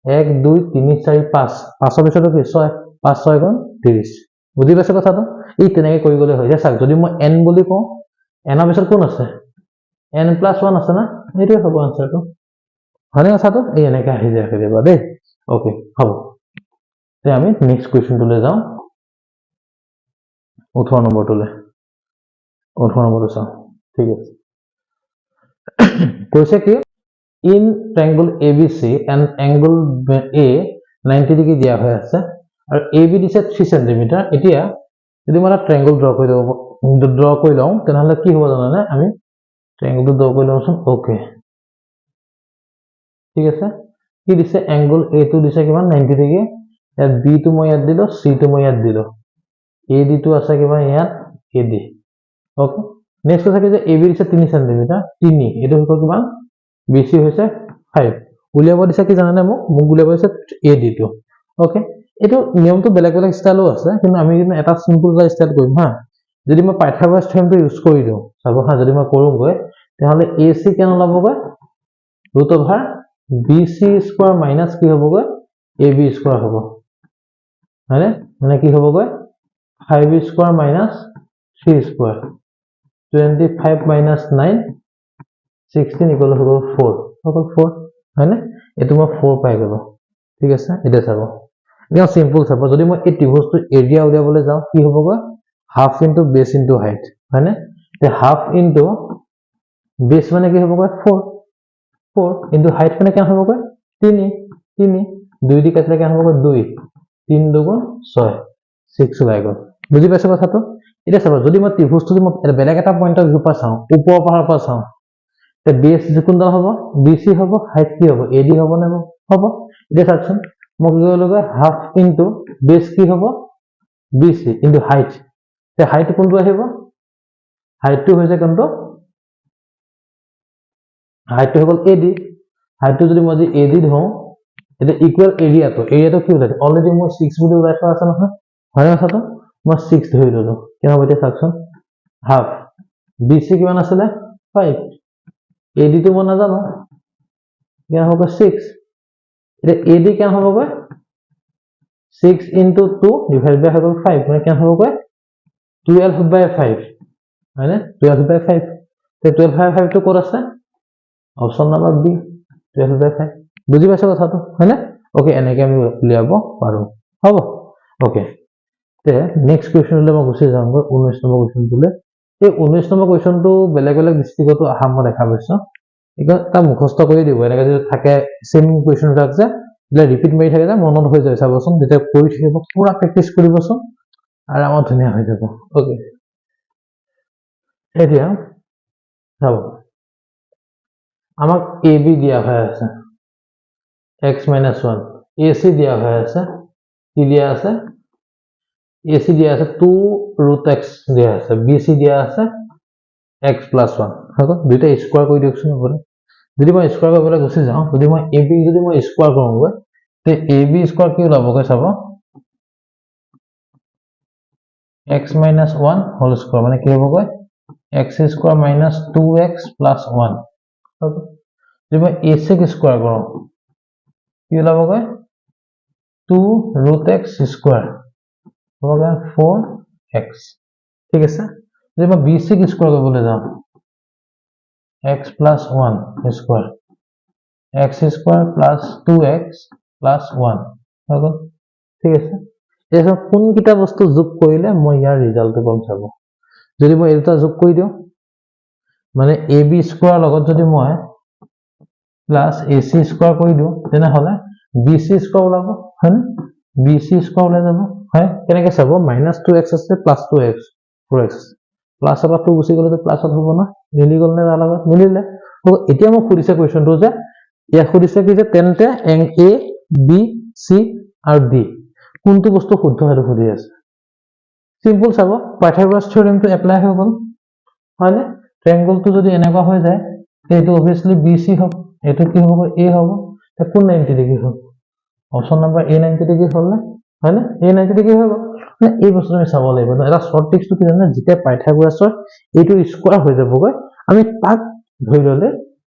1 2 3 4 5 5 পিছতো কি 6 5 6 গুণ 30 বুজি পাইছে কথাটো এই তেনেকৈ কৰি গলে হৈ যায় চাওক যদি মই n বুলি কওঁ এনৰ পিছত কোন আছে n + 1 আছে না এইটোৱে হ'ব আনসাৰটো হয়নে কথাটো এই এনেকৈ আহি যায় কেতিয়াবা দেই ওকে হ'ব তে আমি নেক্সট কুৱেশ্যনটোলৈ যাওঁ 18 নম্বৰটোলৈ 18 নম্বৰটো চাওঁ ঠিক আছে কৈছে কি in triangle ABC and angle A 90 degree দিয়া হৈ আছে আৰু AB দিছে 3 cm এতিয়া যদি মই ট্ৰায়াঙ্গল ড্ৰ কৰি লওঁ তেনেহলে কি হ'ব জানানে আমি ট্ৰায়াঙ্গলটো ড্ৰ কৰি লওঁচোন ওকে ঠিক আছে কি দিছে এংগল A টো দিছে কিমান 90 ডিগ্ৰী ইয়াত B টো মই ইয়াত দিলো C টো মই ইয়াত দিলো AD টো আছে কিমান ইয়াত AD ওকে নেক্সট আছে যে AB দিছে 3 cm 3 এটো হ'ব কিমান BC হৈছে 5 উলিয়াব দিছে কি জানানে মোক উলিয়াব দিছে AD টো ওকে এটো নিয়মটো বেলেগ বেলেগ স্টাইলও আছে কিন্তু আমি কিন্তু এটা সিম্পল স্টাইল কৰিম হা যদি মই পাইথাগোৰাছ থিওৰেমটো ইউজ কৰি দিওঁ চাব হা যদি মই কৰোঁগৈ তেহলে AC কেন ওলাবগৈ √/BC² - কি হ'বগৈ AB² হ'ব হয়নে মানে কি হ'বগৈ 5B² - 3² 25 - 9 16 = 4 অকল 4 হয়নে এটো মই 4 পাই গলো ঠিক আছে এটা চাব এটা সিম্পল চাব যদি মই এই ত্ৰিভুজটো এৰিয়া উলিয়াবলৈ যাওঁ কি হ'বগৈ half into base into height হয়নে তে হাফ ইনটু বেস মানে কি হ'বগৈ 4 4 ইনটু হাইট মানে কি হ'বগৈ 3 3 2 দি কাটিলে কি হ'বগৈ 2 3 2 6 6 ওলাই গ'ল বুজি পাইছে কথাটো এটা চাব যদি মই ত্ৰিভুজটো যদি মই বেলেগ এটা পইণ্টৰ ভিউ পৰা চাওঁ ওপৰৰ পৰা চাওঁ তে বেস কোনটা হ'ব BC হ'ব হাইট কি হ'ব AD হ'ব নে হ'ব এটা চাওকচোন মই কি কৰিলো হাফ ইনটু বেস কি হ'ব BC ইনটু হাইট তে হাইট কোনটো আহিব হাইটটো হৈছে কোনটো হাইটটো হ'ল AD হাইটটো যদি মই AD ধওঁ এটা ইকুৱেল এৰিয়াটো কি ওলাইছে অলৰেডি মই 6 বুলি ওলাই থোৱা আছে নহয় হয় কথাটো মই 6 ধৰি ললো কি হ'ব এতিয়া চাওকচোন হাফ BC কিমান আছিলে 5 AD টো মই নাজানো কিমান হ'ব 6 এটা AD কিমান হ'বগৈ 6 into 2 divided by 5 মানে কিমান হ'বগৈ 12/5 হয়নে 12/5 তে 12/5 টো ক'ত আছে অপচন নম্বৰ বি 12/5 বুজি পাইছে কথাটো হয়নে ওকে এনেকৈ আমি উলিয়াব পাৰো হ'ব ওকে তে নেক্সট কুৱেশ্যনলৈ মই গুচি যাম 19 নম্বৰ কুৱেশ্যনটোলৈ এই 19 নম্বৰ কুৱেশ্যনটো বেলেগ বেলেগ ডিস্ট্ৰিক্টতো আহা মই দেখা পাইছো এটা মুখস্থ কৰি দিব এনেকৈ যদি থাকে সেম কুৱেশ্যনবিলাক যে এটা ৰিপিট মাৰি থাকে যে মনত হৈ যায় চাবচোন যেতিয়া কৰি থাকিব পুৰা প্ৰেক্টিছ কৰিবচোন আৰু আমাৰ ধুনীয়া হৈ যাব ওকে এতিয়া চাব আমাক AB দিয়া হৈ আছে x - 1 AC দিয়া হৈ আছে কি দিয়া আছে AC দিয়া আছে 2√x দিয়া আছে BC দিয়া আছে x + 1 হয়তো দুইটা স্কয়াৰ কৰি দিওকচোন আপুনি যদি মই স্কয়াৰ কৰিবলৈ গুচি যাওঁ যদি মই AB যদি মই স্কয়াৰ কৰোঁগৈ তে AB স্কয়াৰ কি ওলাবগৈ চাব x - 1 হোল স্কয়াৰ মানে কি হ'বগৈ x² - 2x + 1 যদি মই AC ক স্কয়াৰ কৰোঁ কি ওলাবগৈ 2√x² হ'বগৈ 4x ঠিক আছে যদি মই BC ক স্কয়াৰ কৰিবলৈ যাওঁ x + 1 স্কয়াৰ x² + 2x + 1 হ'ব ঠিক আছে এসব কোন কিটা বস্তু যোগ কৰিলে মই ইয়াৰ ৰিজাল্টটো পাম চাব যদি মই এটা যোগ কৰি দিওঁ মানে AB² লগত যদি মই প্লাস AC² কৰি দিওঁ তেনেহলে BC² ওলাব হয় BC² ওলাই যাব হয় কেনেকৈ চাব -2x আছে +2x 4x প্লাস এটা 2 গুচি গ'লে তো প্লাসত হ'ব না মিলি গ'ল নে লগত মিলিলে এতিয়া মই খুদিছে কোৱেশ্চনটো যে ইয়া খুদিছে কি যে তেন্তে A B C আৰু D কোনটো বস্তু শুদ্ধ হেতু খুদি আছে সিম্পল চাব পাইথাগোৰাছ থিওৰেমটো এপ্লাই হৈ গ'ল হয়নে ট্ৰায়াঙ্গলটো যদি এনেকুৱা হৈ যায় এইটো অবিয়াসলি BC হ'ব এটো কি হ'ব A হ'ব তে কোন 90 ডিগ্ৰী হ'ব অপচন নম্বৰ A 90 ডিগ্ৰী হ'ল না হয়নে A 90 ডিগ্ৰী হ'ব মানে এই বস্তুটো আমি চাব লাগিব এটা শৰ্ট ট্ৰিক্সটো কি জানে যেতিয়া পাইথাগোৰাছৰ এইটো স্কয়াৰ হৈ যাবগৈ আমি তাক ধৰি ললে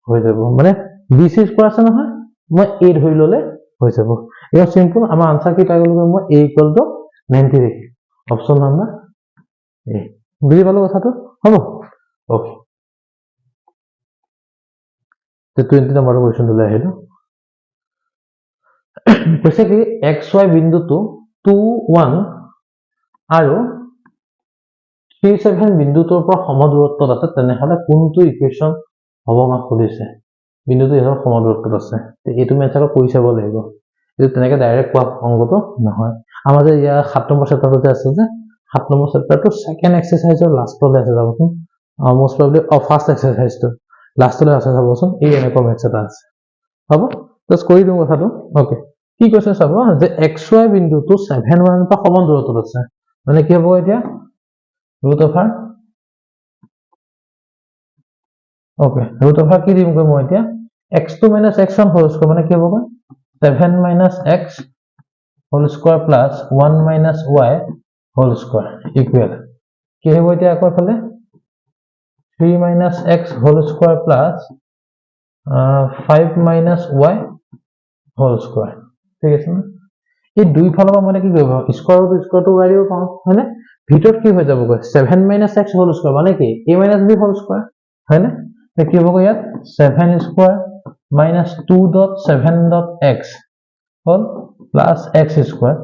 হৈ যাব মানে BC স্কয়াৰ আছে নহয় মই A ধৰি ললে হৈ যাব এটা সিম্পল আমাৰ আনসাৰ কি পাই গ'লো মই A = 90 degree option number A বুজি পালো কথাটো হ'ব ओके तो 20 नंबर क्वेश्चन ले আহিলো কৈছে কি xy বিন্দুটো 2 1 আৰু 3 7 বিন্দুটোৰ পৰা সমদূৰত্বত আছে তেনেহলে কোনটো ইকুৱেচন হ'ব আমাক সুধিছে বিন্দুটো ইয়াৰ সমদূৰত্বত আছে তে এইটো মেথডত কৰি চাব লাগিব এইটো তেনেকৈ ডাইৰেক্ট কোৱা অংকটো নহয় আমাৰ যে ইয়াৰ 7 নম্বৰ চেপ্টাৰটো আছে যে 7 নম্বৰ চেপ্টাৰটো সেকেন্ড এক্সাৰসাইজৰ লাষ্টলৈ আছে যাবচোন মোষ্ট প্ৰবলি ফাৰ্স্ট এক্সাৰসাইজটো লাষ্টলৈ আছে যাবচোন এই এনেকুৱা মেথড এটা আছে হ'ব জাস্ট কৰি দিও কথাটো ওকে কি কৈছে চাব যে xy বিন্দুটো 7 1 পৰা সমান দূৰত্বত আছে মানে কি হ'ব এতিয়া root over okay root over কি দিম কই মই এতিয়া x2 - x1 whole square মানে কি হ'ব 7 - x whole square plus 1 - y whole square equal কি হ'ব এতিয়া আকৌ ফালে 3 - x whole square plus 5 - y whole square ঠিক আছে না এই দুই ফালৰ পৰা মানে কি কৰিব স্কয়াৰ টু স্কয়াৰ টু গাড়িও পাওঁ হয়নে ভিতৰত কি হৈ যাব গৈ 7 - x whole square মানে কি a - b whole square হয়নে তে কি হ'ব ইয়াত 7 square minus 2.7.x whole plus x square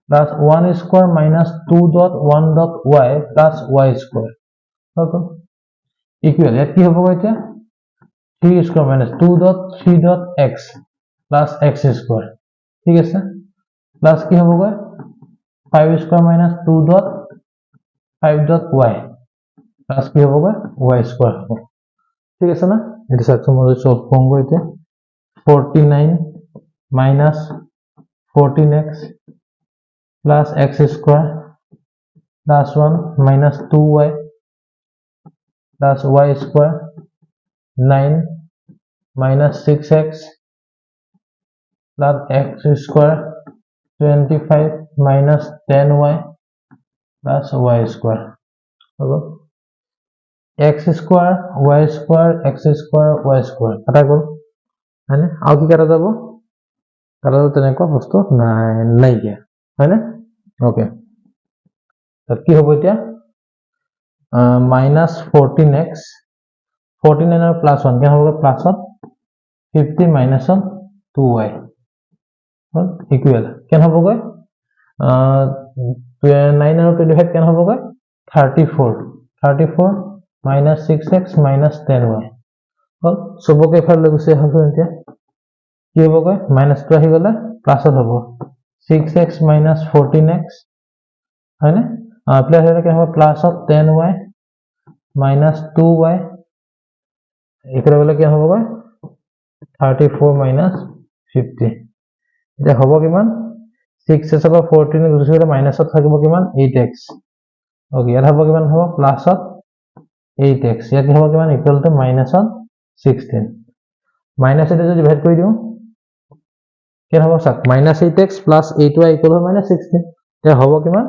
plus 1 square minus 2.1.y plus y square okay equal ইয়াত কি হ'ব এতিয়া 3 square minus 2.3.x plus x square ঠিক আছে প্লাস কি হ'ব গৈ 5 square minus 2.5.y plus কি হ'ব গৈ y square হ'ব ঠিক আছে না এটা সাকসম মই সলভ করব এটা 49 minus 14x plus x square plus 1 minus 2y plus y square 9 minus 6x plus x square 25 minus 10y plus y square okay x square y square x square y square কাটা গল হয়নে আৰু কি কাটা যাব কাটা যাব তেনেকুৱা বস্তু নাই কি হয়নে ওকে তাত কি হ'ব এতিয়া minus 14x 49 আৰু plus 1 কি হ'ব plus 50 minus 2y equal কেন হ'ব গৈ 9 আৰু 25 কেন হ'ব গৈ 34 minus 6x minus 10y হল সবকে ফালে গুছে হল এতিয়া কি হ'ব গৈ minus টো আহি গলে প্লাস হ'ব 6x minus 14x হয়নে প্লাস হলে কি হ'ব প্লাস 10y minus 2y এখানে বলে কি হ'ব গৈ 34 minus 50 এটা হ'ব কিমান 6 এর পৰা 14 গুছি গলে মাইনাসত থাকিব কিমান 8x ওকে ইয়াত হ'ব কিমান হ'ব প্লাসত 8x ইয়াত হ'ব কিমান ইকুয়াল টু মাইনাসত 16 মাইনাস এটা যদি ডিভাইড কৰি দিও কি হ'ব সাক minus 8x plus 8y equal to minus 16 এটা হ'ব কিমান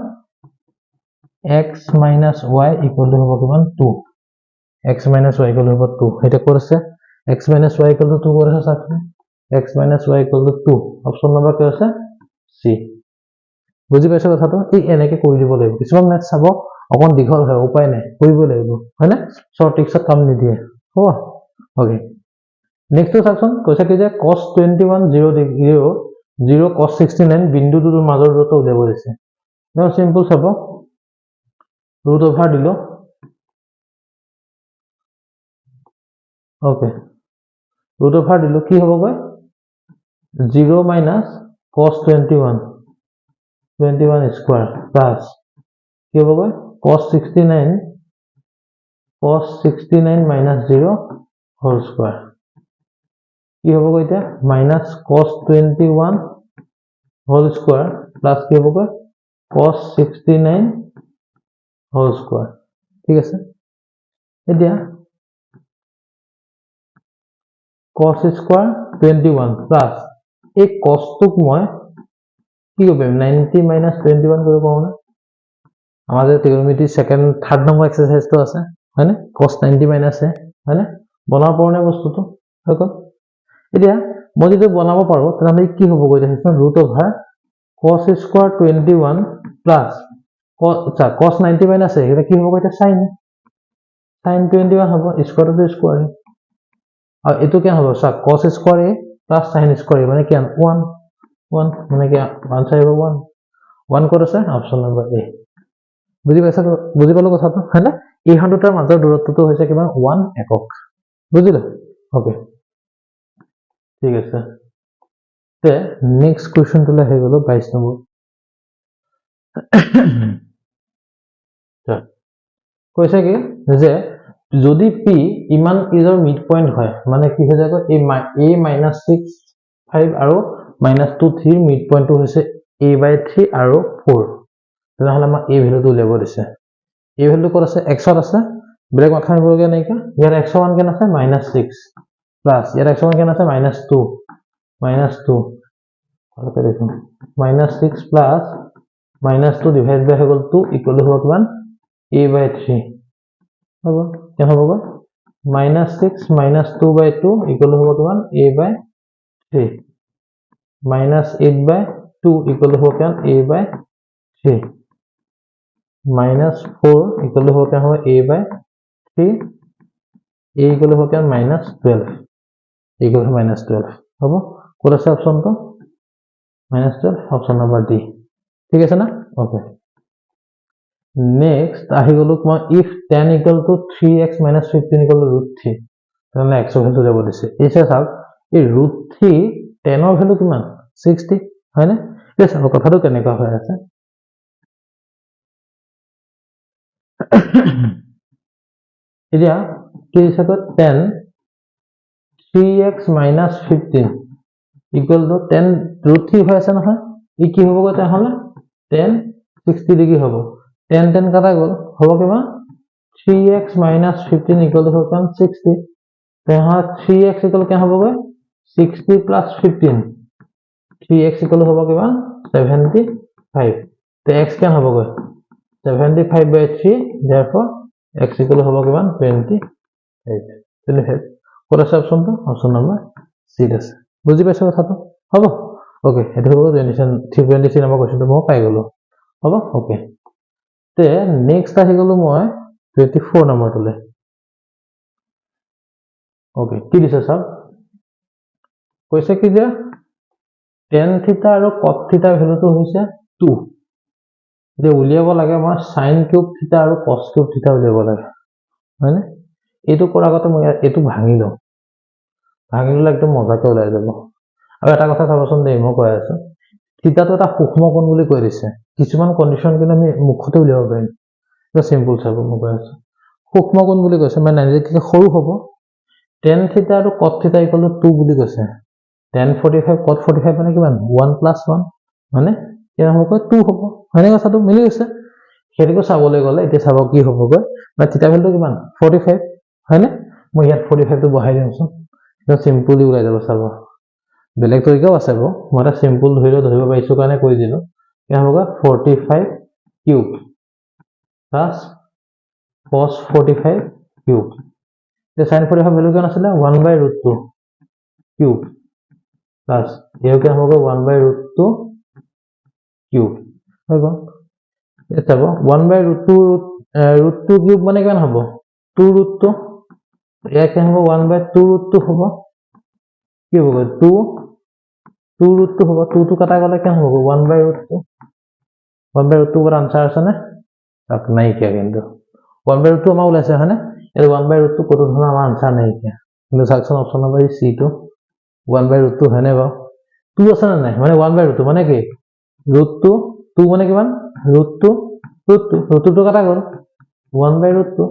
x minus y equal to হ'ব কিমান 2 x minus y equal to 2 এটা কৰিছে x minus y equal to 2 কৰিছে সাক x minus y equal to 2 option number কি আছে সি বুজি পাইছে কথাটো এই এনেকৈ কৰি দিব লাগিব কিছুমান ম্যাথ চাব অকন দীঘল হয় উপায় নাই কৰিব লাগিব হয়নে শৰ্ট ট্ৰিক্সত কাম নিদিয়ে হ'ব ওকে নেক্সট সেকশন কৈছে কি যে cos 21 0 ডিগ্ৰী 0 cos 69 বিন্দুটোৰ মাজৰ দূৰত্ব উলিয়াব দিছে ন সিম্পল চাব ৰুট ওভাৰ দিলো ওকে ৰুট ওভাৰ দিলো কি হ'ব গৈ 0 minus cos 21 square plus কি হ'ব গৈ cos 69 minus 0 whole square কি হ'ব গৈ এটা minus cos 21 whole square plus কি হ'ব গৈ cos 69 whole square ঠিক আছে এতিয়া cos square 21 plus এই cos টুক মই কি কৰিব 90 minus 21 কৰিব পাৰো না আমাৰ যে trigonometry second third number exercise তো আছে হয়নে cos 90 minus है হয়নে বনাব পাৰোনে বস্তুটো হৈ গল এতিয়া মই যদি বনাব পাৰো তেনে কি হ'ব গৈ আছে root over cos square 21 plus cos 90 minus है এটা কি হ'ব গৈ এটা sin sin 21 হ'ব স্কয়াৰটো স্কয়াৰ আৰু এটো কি হ'ব সা cos square a plus sin square a মানে কি 1 মানে কি আনসাৰ হ'ব 1 ক'ত আছে অপচন নম্বৰ a বুজি পাইছা বুজি পালো কথাটো হয়নে এই হন্দুটাৰ মাজৰ দূৰত্বটো হৈছে কিমান 1 একক বুজিলা ওকে ঠিক আছে তে নেক্সট কোৱেশ্চনটো হৈ গ'ল 22 নম্বৰ কৈছে কি যে যদি p ইমান ইজৰ মিড পইণ্ট হয় মানে কি হৈ যাব এই a - 6 5 আৰু -2 3 মিড পইণ্টটো হৈছে a/3 আৰু 4 তেনেহলে আমাৰ a ভ্যালুটো উলিয়াব দিছে a ভ্যালু ক'ত আছে x ত আছে ব্ৰেক মাথা নিবলগীয়া নাই কি ইয়াৰ x1 কেন আছে -6 প্লাস ইয়াৰ x1 কেন আছে -2 ভালকে দেখুন -6 প্লাস -2 ডিভাইড বাই হৈ গ'ল 2 ইকুৱেল হ'ব কিমান a/3 হ'ব কেন হ'ব -6 -2/2 ইকুৱেল হ'ব কিমান a/3 -8/2 ইকুৱেল হ'ব কিমান a/3 -4 ইকুৱেল হ'ব কিমান হ'ব a/3 a ইকুৱেল হ'ব কিমান -12 ইকুৱেল -12 হ'ব ক'ত আছে অপচনটো -12 অপচন নম্বৰ ডি ঠিক আছে না ওকে নেক্সট আহি গলো মই if 10 equal to 3x minus 15 equal to √3 তাহলে x ভ্যালু যাব দিছে এইছে চাওক এই √3 10 ৰ ভ্যালু কিমান 60 হয়নে এই চাওক কথাটো কেনেকা হৈ আছে এতিয়া কি হিচাপত 10 3x minus 15 equal to 10 √3 হৈ আছে নহয় ই কি হ'ব তাহলে 10 60 ডিগ্ৰী হ'ব 10 10 কাটা গ'ল হ'ব কিমান 3x minus 15 equal to 60 তেহা 3x equal কি হ'ব 60 plus 15 3x equal হ'ব কিমান 75 তে x কেন হ'ব 75/3 therefore x equal হ'ব কিমান 28 ক'ত আছে অপচনটো অপচন নম্বৰ সি আছে বুজি পাইছো কথাটো হ'ব ওকে এটো হ'ব 23 নম্বৰ কোৱেশ্চনটো মই পাই গলো হ'ব ওকে তে নেক্সট আহি গলো মই 24 নম্বৰটোলে ওকে কি দিছে স্যাৰ কৈছে কি যে tan থিটা আৰু cot থিটা ভ্যালুটো হৈছে 2 যে উলিয়াব লাগে মই sin কিউব থিটা আৰু cos কিউব থিটা উলিয়াব লাগে হয়নে এটো কৰাৰ আগতে মই এটো ভাঙি লওঁ ভাঙিলে একদম মজাকে ওলাই যাব আৰু এটা কথা চাবচোন দেই মই কৈ আছো থিটাটো এটা সূক্ষ্ম কোণ বুলি কৈ দিছে কিছুমান কন্ডিশন কিন্তু আমি মুখতে উলিয়াব পাৰিম এটা সিম্পল চাব মই কৈ আছো সূক্ষ্ম কোণ বুলি কৈছে মানে নিজে সৰু হ'ব tan থিটা আৰু cot থিটা ইকুৱেল টু 2 বুলি কৈছে tan 45 cot 45 মানে কিমান 1 + 1 মানে কেনে হ'ব 2 হ'ব হয়নে কথাটো মিলি গৈছে হেৰিকো চাবলৈ গলে এতিয়া চাব কি হ'বগৈ মানে থিটা ভ্যালু কিমান 45 হয়নে মই ইয়াত 45 টো বহাই দিমচোন এটা সিম্পলি ওলাই যাব চাব বেলেগ তৰিকাও আছে মই এটা সিম্পল ধৰিব পাৰিছো কাৰণে কৈ দিলো কি হ'ব 45 cube plus cos 45 cube The sin 45 value क्या नसला 1/√2 cube plus ये क्या होगा 1/√2 cube होगा ये सब 1/√2 √2 cube माने क्या होगा 2√2 ये क्या होगा 1/2√2 होगा क्या होगा 2√2 होगा 2 तो कटा गया क्या होगा 1/√2 1/√2 पर आंसर আছে না তাক নাই কিয়া কিন্তু 1/√2 আমাৰ ওলাইছে হয়নে এৰ 1/√2 কত ধৰণৰ আমাৰ আনসাৰ নাই কিয়া কিন্তু সাকশন অপশন নম্বৰ সি টু 1/√2 হয়নে বা 2 আছে না নাই মানে 1/√2 মানে কি √2 2 মানে কিমান √2 √2 কাটা গল 1/√2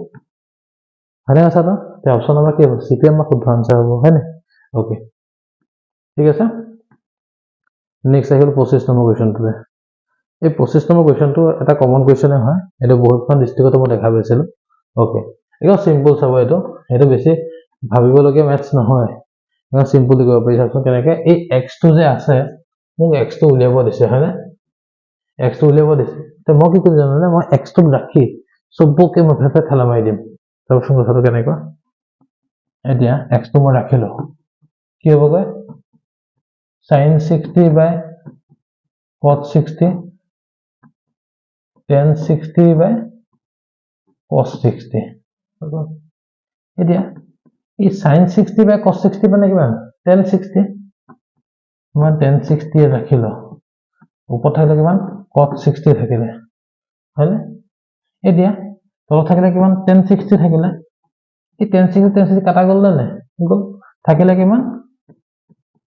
হয়নে আছাতো তে অপশন নম্বৰ কি হ'ব সি টু আমাৰ শুদ্ধ আনসাৰ হ'ব হয়নে ওকে ঠিক আছে নেক্সট আহিল 25 নম্বৰ কোৱেশ্চনটো এই 25 নম্বৰ কোৱেশ্চনটো এটা কমন কোৱেশ্চনে হয় এটা বহুতখন দৃষ্টিগত মই দেখা পাইছিলো ওকে একদম সিম্পল চাব এটো বেছি ভাবিবলগীয়া ম্যাথছ নহয় একদম সিম্পলি কৰিব পাৰি চাওকচোন কেনেকে এই x টো যে আছে মোক x টো উলিয়াব দিছে হয়নে x টো উলিয়াব দিছে তে মই কি কৰিম জানো মই x টো ৰাখি সবকে মই ফেফে ঠেলা মাৰি দিম চাওকচোন কথাটো কেনেকুৱা এতিয়া x টো মই ৰাখিলো কি হ'বগৈ sin 60 by cos 60 tan 60 by cos 60 এতিয়া এই sin 60 বাই cos 60 মানে কিমান tan 60 মই tan 60 ৰাখিলো ওপৰত থাকিলে কিমান cos 60 থাকিলে হয়নে এতিয়া তলত থাকিলে কিমান tan 60 থাকিলে এই tan 60 কাটা গ'ল নে গ'ল থাকিলে কিমান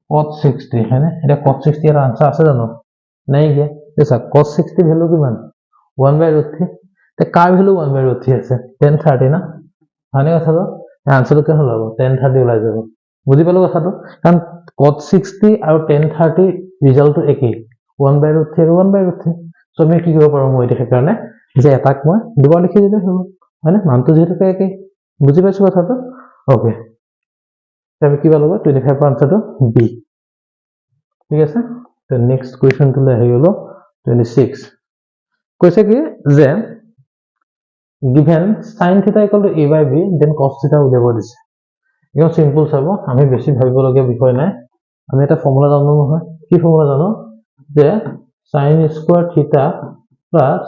cos 60 হয়নে এটা cos 60 এর आंसर আছে জানো নাই গিয়া এসা cos 60 ভ্যালু কিমান 1/√3 তে কার ভ্যালু 1/√3 আছে tan 30 না হয়নে কথাটো आंसर কেন হলো tan 30 ওলাই যাব বুজি পালো কথাটো কারণ cos 60 আৰু tan 30 ৰিজাল্টটো একেই 1/√3 আৰু 1/√3 সো আমি কি কৰিব পাৰো মই এটা কাৰণে যে এটাক মই দুবাৰ লিখি দিলে হ'ব হয়নে মানটো যেটো একেই বুজি পাইছো কথাটো ওকে আমি কি পালো 25 আনসারটো বি ঠিক আছে তো নেক্সট কোয়েশ্চন তুলে আহি গলো 26 কৈছে কি যে given sin theta equal to a by b then cos theta উলিয়াব দিছে একদম সিম্পল চাব আমি বেছি ভাবিবলগীয়া বিষয় নাই আমি এটা ফর্মুলা জানো নহয় কি ফর্মুলা জানো যে sin square theta plus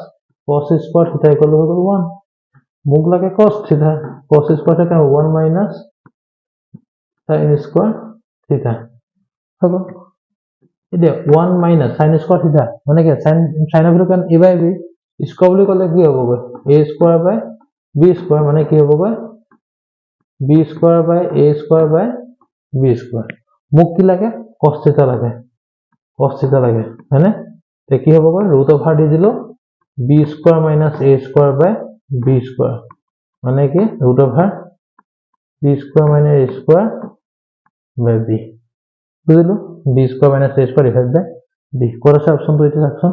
cos square theta equal to 1 মোক লাগে cos theta cos square theta 1 minus sin square theta হ'ব এতিয়া 1 minus sin square theta মানে কি sin ভ্যালু কান a by b স্কয়ার বুলি কলে কি হ'ব a square by b square মানে কি হ'ব b square by a square by b square মোক কি লাগে cos theta লাগে হয়নে তে কি হ'ব root over দি দিলো b square minus a square by b square মানে কি root over b square minus a square by b বুঝলো b square minus a square divided by b কোন আছে অপশনটো এটা অপশন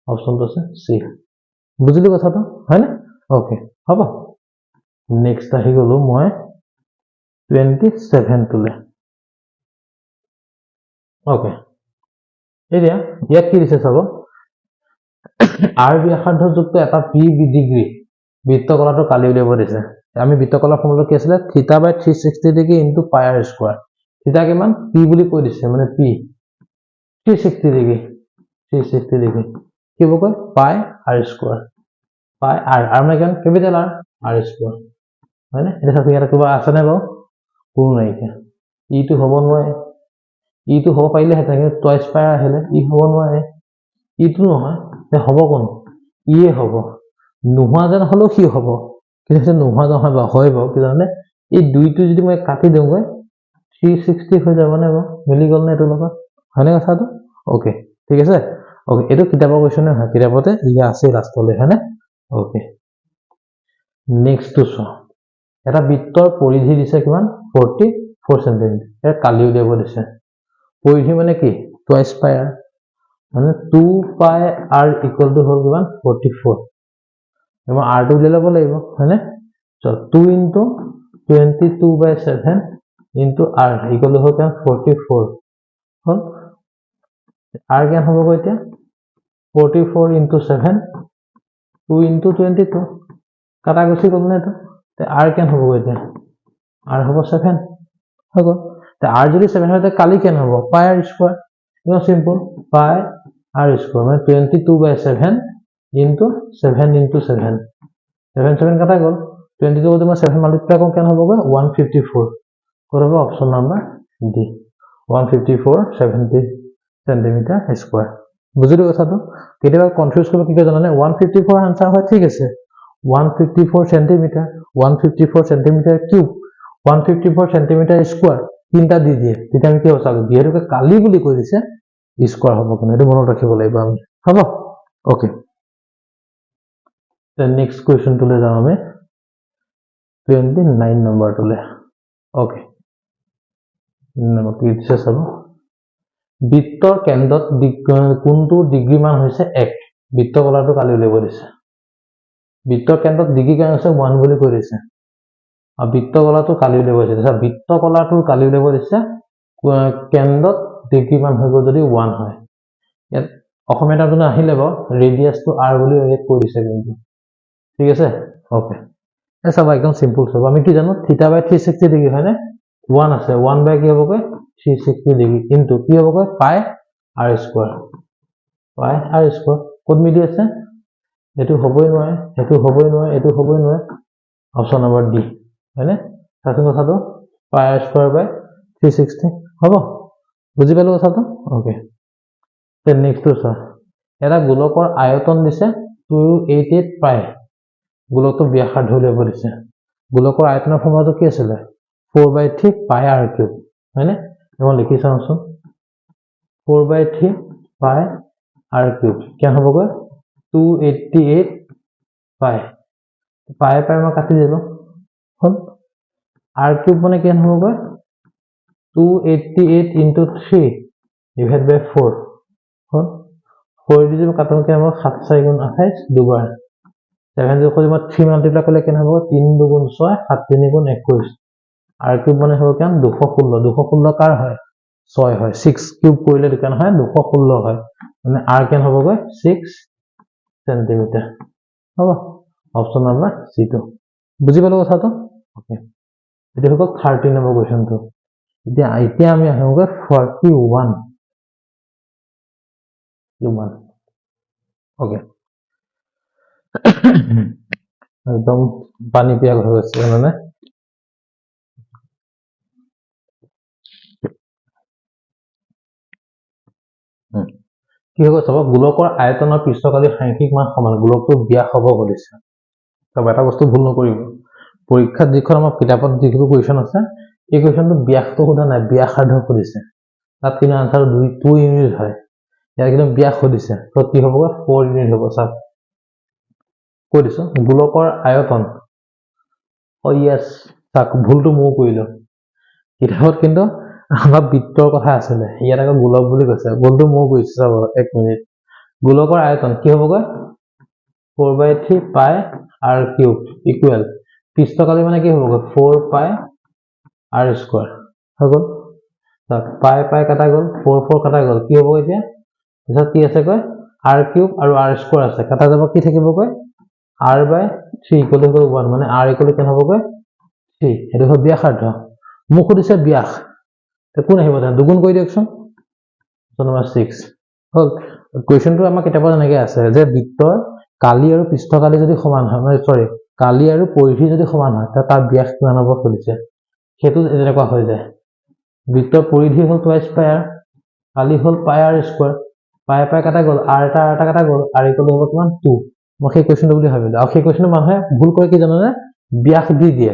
অপশনটো আছে সি বুঝলি কথাটো হয়নে ওকে হ'ব নেক্সট আহি গলো মই 27 তুলে ওকে এতিয়া ইয়াত কি দিছে চাব r ব্যাসাৰ্ধ যুক্ত এটা p ডিগ্ৰী বৃত্তকলাটো কালি উলিয়াব দিছে আমি বৃত্তকলাৰ ফৰ্মুলা কি আছিল থিটা বাই 360 ডিগ্ৰী ইনটু পাই r স্কয়াৰ থিটা কিমান p বুলি কৈ দিছে মানে p 360 ডিগ্ৰী কি হ'ব পাই r স্কয়াৰ পাই r মানে কিমান ক্যাপিটাল r স্কয়াৰ হয়নে এটা সাথে ইয়াত কিবা আছে নে বাৰু কোনো নাই এতিয়া ইটো হ'ব নোৱাৰে ইটো হ'ব পাৰিলে হেতাকে টুৱাইস পাই আহিলে ই হ'ব নোৱাৰে ইটো নহয় তে হ'ব কোন ইয়ে হ'ব নোহোৱা যেন হলো কি হ'ব কিন্তু নোহোৱা নহয় বা হয় বাৰু কি জানে এই দুইটো যদি মই কাটি দিওঁগৈ 360 হৈ যাব নে বাৰু মিলি গল নে এটো লগত হয়নে কথাটো ওকে ঠিক আছে ওকে এটো কিতাপৰ কোৱেশ্চন নহয় কিতাপতে ইয়া আছে লাষ্টলৈ হয়নে ওকে নেক্সট টু চ এটা বৃত্তৰ পৰিধি দিছে কিমান 44 সেমি এটা কালি উলিয়াব দিছে পৰিধি মানে কি টুৱাইস পাই r মানে 2 পাই r ইকুয়াল টু হল কিমান 44 এবং r টো উলিয়াব লাগিব হয়নে so 2 into 22/7 into r equal to hall 44 hall r কিমান হ'ব এতিয়া 44 into 7 2 into 22 কাটা গুছি গল না এটা তে r কিমান হ'ব এতিয়া r হ'ব 7 হৈ গল তে r যদি 7 হয় তে কালি কিমান হ'ব পাই r স্কয়াৰ ইনো সিম্পল পাই r স্কয়াৰ মানে 22/7 into 7 into 7 7 কাটা গল 22 যদি মই 7 মাল্টিপ্লাই কৰোঁ কিমান হ'ব 154 কৰিব option number D 154 70 centimetre square বুজিলো কথাটো কেতিয়াবা কনফিউজ কৰিব কি জানানে 154 আনসাৰ হয় ঠিক আছে 154 centimetre 154 centimetre cube 154 centimetre square তিনটা দি দিয়ে তেতিয়া আমি কি হ'ব চাও বিহেৰুকে কালি বুলি কৈ দিছে স্কয়াৰ হ'ব কিন্তু এটো মনত ৰাখিব লাগিব আমি হ'ব ওকে তে নেক্সট কোৱেশ্চন তুলে যাও আমি 29 নম্বৰ তুলে ওকে কি দিছে চাব বৃত্তৰ কেন্দ্ৰত কোনটো ডিগ্ৰী মান হৈছে 1 বৃত্তকলাটো কালি উলিয়াব দিছে বৃত্তৰ কেন্দ্ৰত ডিগ্ৰী কিমান হৈছে 1 বুলি কৈ দিছে আৰু বৃত্তকলাটো কালি উলিয়াব দিছে বৃত্তকলাটো কালি উলিয়াব দিছে কেন্দ্ৰত ডিগ্ৰী মান হৈ গ'ল যদি 1 হয় ইয়াত অসমীয়াটো আপুনি আহিলে বাৰু ৰেডিয়াসটো r বুলি কৈ দিছে কিন্তু ঠিক আছে ওকে এ সব একদম সিম্পল সব আমি কি জানো থিটা বাই 360 ডিগ্ৰী হয় না 1 আছে 1 বাই কি হ'ব কয় 360 ডিগ্ৰী ইনটু কি হ'ব কয় পাই r স্কয়াৰ কোড মিলি আছে এটো হ'বই নোৱাৰে এটো হ'বই নোৱাৰে এটো হ'বই নোৱাৰে অপচন নম্বৰ ডি হয়নে চাচোন কথাটো পাই আৰ স্কোৱাৰ বাই 360 হ'ব বুজি পালো কথাটো ওকে তে নেক্সটটো চোৱা এটা গোলকৰ আয়তন দিছে 288 পাই গোলকটো ব্যাসাৰ্ধ উলিয়াব দিছে গোলকৰ আয়তনৰ ফৰ্মুলাটো কি আছিল 4/3 পাই আৰ কিউব হয়নে মই লিখি চাওঁচোন 4/3 পাই আৰ কিউব কিমান হ'বগৈ 288 পাই পাই পাই মই কাটি দিলো হ'ল আৰ কিউব মানে কিমান হ'বগৈ 288 into 3 divided by 4 হ'ল 4 দি দিব কাটন কে আমাৰ 7 4 গুণ 28 দুবাৰ 7 যদি মই 3 মাল্টিপ্লাই কৰিলে কেনে হ'ব 3 2 গুণ 6 7 3 গুণ 21 আৰ কিউব মানে হ'ব কিমান 216 কাৰ হয় 6 হয় 6 কিউব কৰিলে কিমান হয় 216 হয় মানে আৰ কিমান হ'বগৈ 6 সেন্টিমিটাৰ হ'ব অপচন নম্বৰ C2 বুজি পালো কথাটো ওকে এটা হ'ব 30 নম্বৰ কোৱেশ্চনটো এতিয়া আমি আহিমগৈ 41 ওকে একদম পানী পিয়া হৈ গৈছে মানে কি হ'ব চাব গোলকৰ আয়তনৰ পৃষ্ঠকালীৰ সাংখ্যিক মান সমান গোলকটো ব্যাস হ'ব কৰিছে তবে এটা বস্তু ভুল নকৰিব পৰীক্ষাত যিখন আমাৰ কিতাপত যিটো কোৱেশ্চন আছে এই কোৱেশ্চনটো ব্যাসটো সোধা নাই ব্যাসাৰ্ধ কৰিছে তাত কিন্তু আনসাৰ 2 ইউনিট হয় ইয়াৰ কিন্তু ব্যাস কৰিছে তো কি হ'ব 4 ইউনিট হ'ব চাওক কৈ দিছো গোলকৰ আয়তন ইয়েস চাওক ভুলটো মই কৰিলো কিতাপত কিন্তু আমাৰ বৃত্তৰ কথা আছিলে ইয়াত আকৌ গোলক বুলি কৈছে ভুলটো মই কৰিছো চাব 1 মিনিট গোলকৰ আয়তন কি হ'বগৈ 4/3 পাই আৰ কিউব ইকুৱেল পৃষ্ঠকালি মানে কি হ'বগৈ 4 পাই আৰ স্কয়াৰ হৈ গ'ল তাক পাই পাই কাটা গ'ল 4 4 কাটা গ'ল কি হ'ব এতিয়া পিছত কি আছে কয় আৰ কিউব আৰু আৰ স্কয়াৰ আছে কাটা যাব কি থাকিবগৈ r/3 ইকুৱেল টু 1 মানে r ইকুৱেল কেন হ'বগৈ 3 এটো হ'ব ব্যাসাৰ্ধ মোক সুধিছে ব্যাস তে কোন আহিব তান দুগুণ কৰি দিয়কচোন নম্বৰ 6 হল কোৱেশ্চনটো আমাৰ কিতাপত এনেকৈ আছে যে বৃত্তৰ কালি আৰু পৃষ্ঠকালি যদি সমান হয় মানে সৰি কালি আৰু পৰিধি যদি সমান হয় তাৰ ব্যাস কিমান হ'ব খুলিছে হেতু এনেকুৱা হৈ যায় বৃত্তৰ পৰিধি হ'ল টুৱাইস পাই r কালি হ'ল পাই r স্কয়াৰ পাই পাই কাটা গ'ল r এটা কাটা গ'ল r ইকুৱেল হ'ব কিমান 2 মই সেই কোৱেশ্চনটো বুলি ভাবিলো আৰু সেই কোৱেশ্চনটো মানুহে ভুল কৰে কি জানেনে ব্যাস দি দিয়ে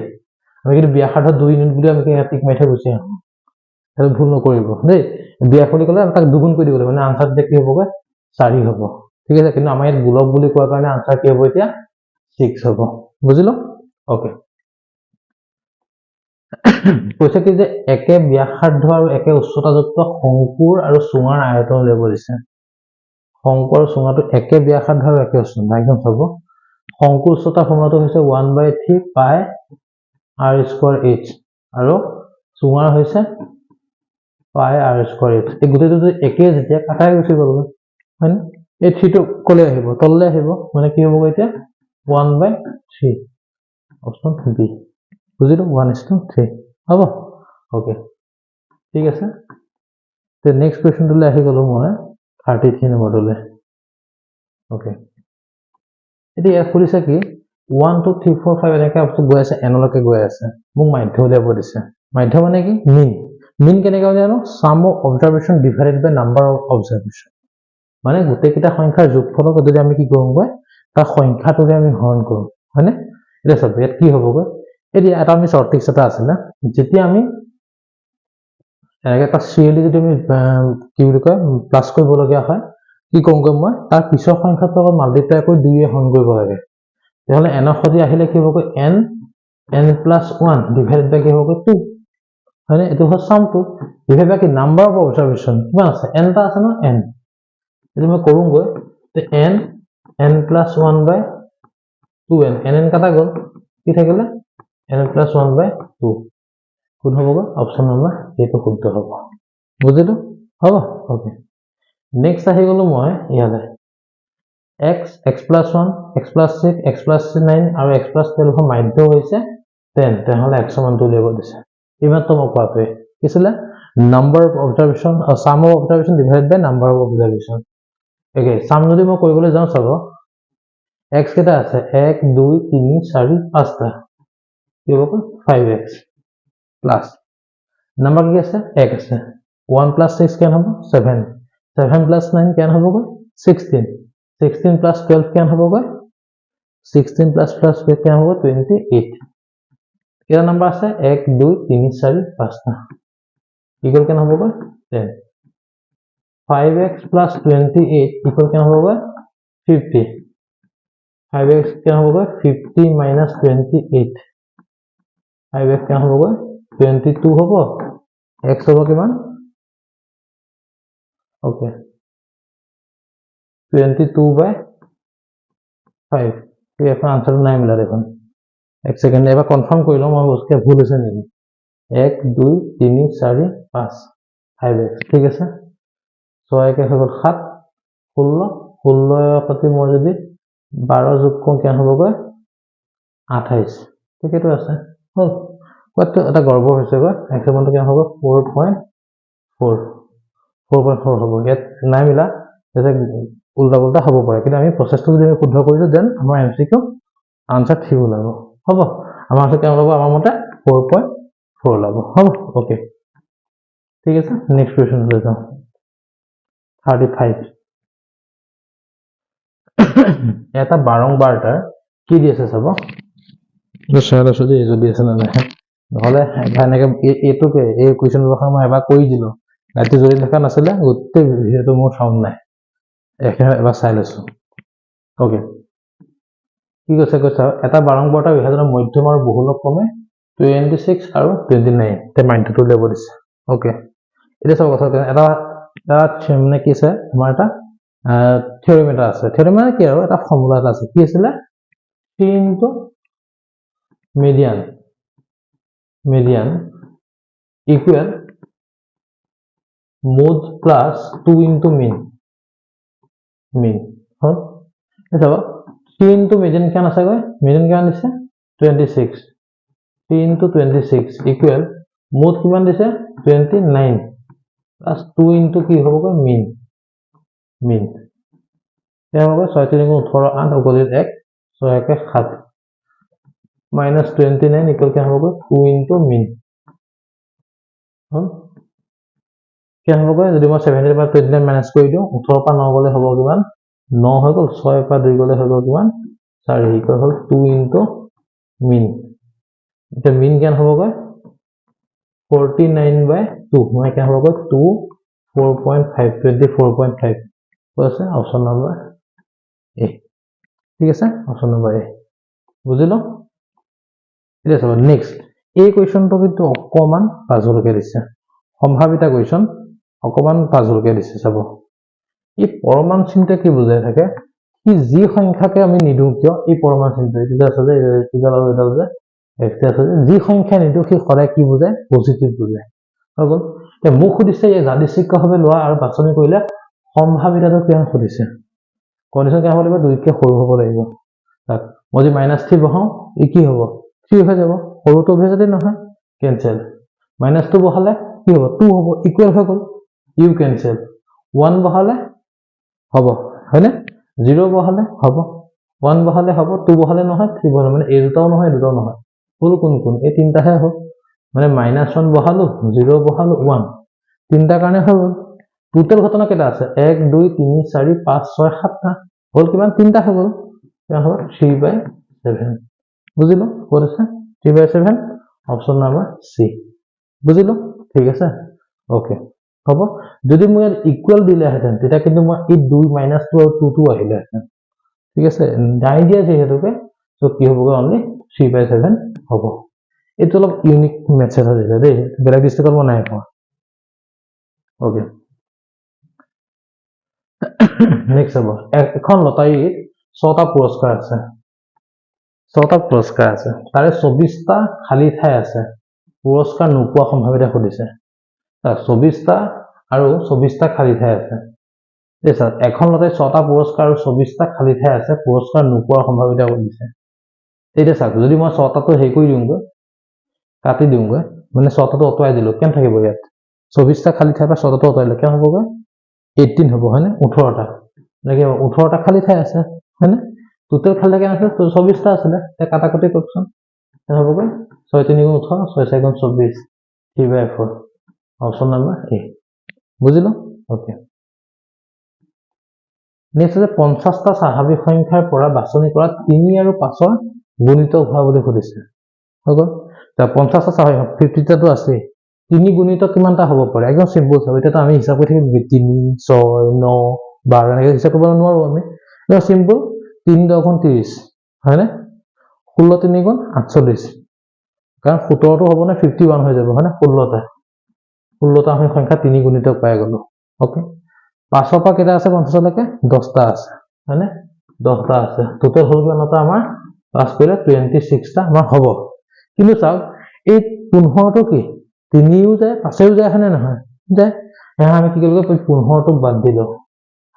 আমি কিন্তু ব্যাসাৰ্ধ 2 ইউনিট বুলি আমি টিক মাৰি থৈ গুচি আহোঁ সেইটো ভুল নকৰিব দেই ব্যাস বুলি ক'লে তাক দুগুণ কৰি দিব লাগিব মানে আনসাৰ কি হ'বগৈ 4 হ'ব ঠিক আছে কিন্তু আমাৰ ইয়াত গোলক বুলি কোৱাৰ কাৰণে আনসাৰ কি হ'ব এতিয়া 6 হ'ব বুজিলো ওকে কৈছে কি যে একে ব্যাসাৰ্ধ আৰু একে উচ্চতাযুক্ত শংকুৰ আৰু চুঙাৰ আয়তন উলিয়াব দিছে শংকুৰ আৰু চুঙাটো একে ব্যাসাৰ্ধ আৰু একে উচ্চতা একদম চাব শংকুৰ উচ্চতা ফৰ্মুলাটো হৈছে 1/3 পাই r স্কয়াৰ h আৰু চুঙাৰ হৈছে পাই r স্কয়াৰ h এই গোটেইটো যদি একে যেতিয়া কাটাই গুচি গ'ল হয় না এই 3 টো কলে আহিব তললে আহিব মানে কি হ'ব এতিয়া 1/3 অপচন বি বুজিলো 1:3 হ'ব ওকে ঠিক আছে তে নেক্সট কোৱেশ্চনটোলৈ আহি গলো মই 33 নম্বৰটোলৈ ওকে এতিয়া ইয়াত সুধিছে কি 1 2 3 4 5 এনেকৈ অপচন গৈ আছে n লৈকে গৈ আছে মোক মাধ্য উলিয়াব দিছে মাধ্য মানে কি মিন কেনেকৈ উলিয়ানো sum of observation divided by number of observation মানে গোটেইকেইটা সংখ্যাৰ যোগফলক যদি আমি কি কৰোঁগৈ তাৰ সংখ্যাটোৰে আমি হৰণ কৰোঁ হয়নে এটা চাব ইয়াত কি হ'বগৈ এতিয়া এটা আমি শৰ্ট ট্ৰিক্স এটা আছিলে যেতিয়া আমি এনেকৈ এটা সিৰিয়েলি যদি আমি কি বুলি কয় প্লাস কৰিবলগীয়া হয় কি কৰোঁগৈ মই তাৰ পিছৰ সংখ্যাটোৰ লগত মাল্টিপ্লাই কৰি 2 এ হৰণ কৰিব লাগে তেতিয়াহ'লে n সতি আহিলে কি হ'বগৈ n n+1 ডিভাইডেড বাই কি হ'বগৈ 2 হয়নে এইটো হ'ল সামটো ডিভাইড বাই কি নাম্বাৰ অফ অবজাৰভেশ্যন কিমান আছে n টা আছে ন n যদি মই কৰোঁগৈ তে n n+1/2n n কাটা গ'ল কি থাকিলে n+1/2 কোন হ'বগৈ অপচন নম্বৰ এইটো শুদ্ধ হ'ব বুজিলো হ'ব ওকে নেক্সট আহি গ'লো মই ইয়ালে x x+1 x+6 x+9 আৰু x+12 মাধ্য হৈছে 10 তেহলে x সমানটো উলিয়াব দিছে ইমানটো মই কোৱাটোৱে কি আছিলে number of observation sum of observation divided by number of observation okay sum যদি মই কৰিবলৈ যাওঁ চাব x কেইটা আছে 1 2 3 4 5টা কি হ'ব 5x প্লাস নাম্বার কি আছে 1 আছে 1 plus 6 কেন হ'ব 7 7 plus 9 কেন হ'ব গৈ 16 16 plus 12 কেন হ'ব গৈ 16 plus 12 কেন হ'ব 28 কেটা নাম্বার আছে 1 2 3 4 5 টা ইকুয়াল কেন হ'ব গৈ 10 5x plus 28 ইকুয়াল কেন হ'ব গৈ 50 5x কেন হ'ব গৈ 50 minus 28 5x কেন হ'ব গৈ 22 হ'ব x হ'ব কিমান ওকে 22/5 এই এখন আনসার নাই মিলা দেখুন এক সেকেন্ড এবার কনফার্ম কৰি লওঁ মই বস্তুকে ভুল হৈছে নেকি 1 2 3 4 5 5x ঠিক আছে 6 কে হৈ গ'ল 7 16 16 প্ৰতি মই যদি 12 যোগ কৰোঁ কেন হ'ব গৈ 28 ঠিক এইটো আছে হল কত এটা গড়বড় হৈছে গৈ x সমানটো কেন হ'ব 4.4 4.4 হ'ব ইয়াত নাই মিলা যেনে উল্টা উল্টা হ'ব পাৰে কিন্তু আমি প্ৰসেসটো যদি শুদ্ধ কৰিছো দেন আমাৰ এমসিকিউ আনসাৰ ঠিক ওলাব হ'ব আমাৰ আনসাৰ কেন ওলাব আমাৰ মতে 4.4 ওলাব হ'ব ওকে ঠিক আছে নেক্সট কোৱেশ্চন লৈ যাওঁ 35 এটা বাৰংবাৰটাৰ কি দি আছে চাব নিশ্চয় যদি যদি আছে না নাই নহলে এনেকে এটোকে এই কোৱেশ্চনটো মই এবাৰ কৰি দিলো ৰাতি যদি দেখা নাছিলে গোটেই ভিডিওটো মোৰ সাউন্ড নাই এবাৰ চাই লৈছো ওকে কি কৈছে কৈছে এটা বাৰংবাৰটাৰ বিভাজনৰ মধ্যম আৰু বহুলক ক্ৰমে 26 আৰু 29 তে মাইন্ডটো ল'ব দিছে ওকে এটা সব কথা এটা মানে কি আছে তোমাৰ এটা থিওৰেম এটা আছে থিওৰেম মানে কি আৰু এটা ফৰ্মুলা এটা আছে কি আছিল 3 into median equal mode plus 2 into mean হল এটা 3 into median কিমান আছে গৈ median কিমান দিছে 26 3 into 26 equal mode কিমান দিছে 29 plus 2 into কি হ'ব গৈ mean क्या होगा 6 3 18 8 opposite 1 6 1 7 minus 29 equal क्या होगा 2 into mean क्या होगा যদি মই 70 পৰা 29 মাইনাস কৰি দিও 18 পৰা 9 গলে হ'ব কিমান 9 হৈ গল 6 পৰা 2 গলে হৈ গল কিমান 4 ইকুয়াল হল 2 into mean এটা mean কিমান হ'বগৈ 49/2 মানে কিমান হ'বগৈ 2 4.5 24.5 আছে অপশন নম্বৰ এ ঠিক আছে অপশন নম্বৰ এ বুজিলো ঠিক আছে নেক্সট এই কোৱেশ্চনটো কিন্তু অকমান পাজলকে দিছে সম্ভাৱিত কোৱেশ্চন অকমান পাজলকে দিছে চাব এই পৰমাণু চিন্তা কি বুজাই থাকে কি যি সংখ্যাকে আমি নিদু কিয় এই পৰমাণু চিন্তা এটা আছে যে ইলেক্ট্ৰিকেল আৰু এটা যে একটা আছে যে যি সংখ্যা নিদু কি সদায় কি বুজায় পজিটিভ বুজায় হল তে মোক সুধিছে এই যাদৃচ্ছিকভাৱে লোৱা আৰু বাছনি কৰিলে সম্ভাৱিতটো কিমান সুধিছে কন্ডিশন কেনে হ'ব লাগিব দুইকে সৰু হ'ব লাগিব তাক মই যদি -3 বহাও ই কি হ'ব 3 হৈ যাব সৰুটো হৈ যদি নহয় কেনসেল -2 বহালে কি হ'ব 2 হ'ব ইকুৱেল হৈ গল ইউ কেনসেল 1 বহালে হ'ব হয়নে 0 বহালে হ'ব 1 বহালে হ'ব 2 বহালে নহয় 3 বহালে মানে এই দুটাও নহয় দুটাও নহয় ফুল কোন এই তিনটাহে হ'ব মানে -1 বহালো 0 বহালো 1 তিনটা কাৰণে হৈ গল টোটাল ঘটনা কেটা আছে 1 2 3 4 5 6 7 টা হল কিমান তিনটা হৈ গল কিমান হ'ব 3/7 বুজিলো ক'ত আছে 3/7 অপশন নম্বৰ সি বুজিলো ঠিক আছে ওকে হ'ব যদি মই ইকুয়াল দিলে হেতেন তেতিয়া কিন্তু মই এই 2 -2 আৰু 2 আহিলে হেতেন ঠিক আছে নাই দিয়া যেহেতুকে সো কি হ'ব অনলি 3/7 হ'ব এটো অলপ ইউনিক মেথড আছে দেই বেলেগ ডিস্ট্ৰিক্টত মই নাই পোৱা ওকে নেক্সট হ'ব এখন লটাৰীত 6টা পুৰস্কাৰ আছে 6টা পুৰস্কাৰ আছে তাৰে 24টা খালি ঠাই আছে পুৰস্কাৰ নোপোৱা সম্ভাৱিত সুধিছে 24টা আৰু 24টা খালি ঠাই আছে এই স্যাৰ এখন লটাৰীত 6টা পুৰস্কাৰ আৰু 24টা খালি ঠাই আছে পুৰস্কাৰ নোপোৱাৰ সম্ভাৱিত সুধিছে এইটা চাওক যদি মই 6টাটো হেই কৰি দিওঁগৈ কাটি দিওঁগৈ মানে 6টাটো অতৰাই দিলো কেন থাকিব ইয়াত 24টা খালি ঠাই পৰা 6টাটো অতৰাই দিলে কেন হ'বগৈ 18 হ'ব হয়নে 18টা লাগে 18টা খালি ঠাই আছে হয়নে টোটাল খালি ঠাই আছে 24টা আছিল তে কাটাকুটি কৰকচোন হ'বগৈ 6 3 গুণ 18 6 4 গুণ 24 3/4 অপশ্যন নম্বৰ এ বুজিলো ওকে নেক্সট আছে 50টা স্বাভাৱিক সংখ্যাৰ পৰা বাছনি কৰা 3 আৰু 5ৰ গুণিতক হোৱা বুলি সুধিছে হৈ গ'ল তা 50টা স্বাভাৱিক 50 টাটো আছে 3 গুণিতক কিমানটা হ'ব পাৰে একদম সিম্পল চাব এটাতো আমি হিচাপ কৰি থাকিম 3 6 9 12 এনেকৈ হিচাপ কৰিব নোৱাৰো আমি এটা সিম্পল 3 10 গুণ 30 হয়নে 16 3 গুণ 48 কাৰণ 17 টো হ'ব না 51 হৈ যাব হয়নে 16টা আমি সংখ্যা 3 গুণিতক পাই গলো ওকে 5ৰ পৰা কেইটা আছে 50 লৈকে 10টা আছে হয়নে 10টা আছে টোটাল হ'ল কিমানটা আমাৰ 5 কৰিলে 26টা আমাৰ হ'ব কিন্তু চাওক এই 15 টো কি 3ও যায় 5ও যায় হয়নে নহয় যায় এয়া আমি কি কৰিব 15 টো বাদ দিলো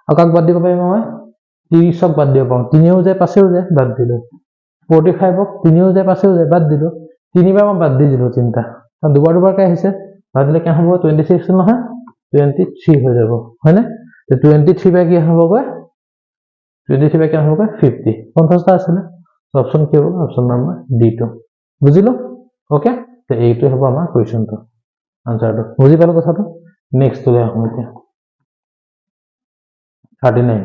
আৰু কাক বাদ দিব পাৰিম মই 30ক বাদ দিব পাৰোঁ 3ও যায় 5ও যায় বাদ দিলো 45ক 3ও যায় 5ও যায় বাদ দিলো 3বাৰ মই বাদ দি দিলো তিনটা কাৰণ দুবাৰ দুবাৰকৈ আহিছে বাদ দিলে কি হ'ব 26 নহয় 23 হৈ যাব হয়নে 23 বাই কি হ'বগৈ 23 বাই কি হ'বগৈ 50 50টা আছে না অপশ্যন কি হ'ব অপশ্যন নম্বৰ ডি2 বুজিলো ওকে তে এইটো হ'ব আমাৰ কোৱেশ্চনটো আনসাৰটো বুজি পালো কথাটো নেক্সট লৈ আহোঁ এতিয়া 39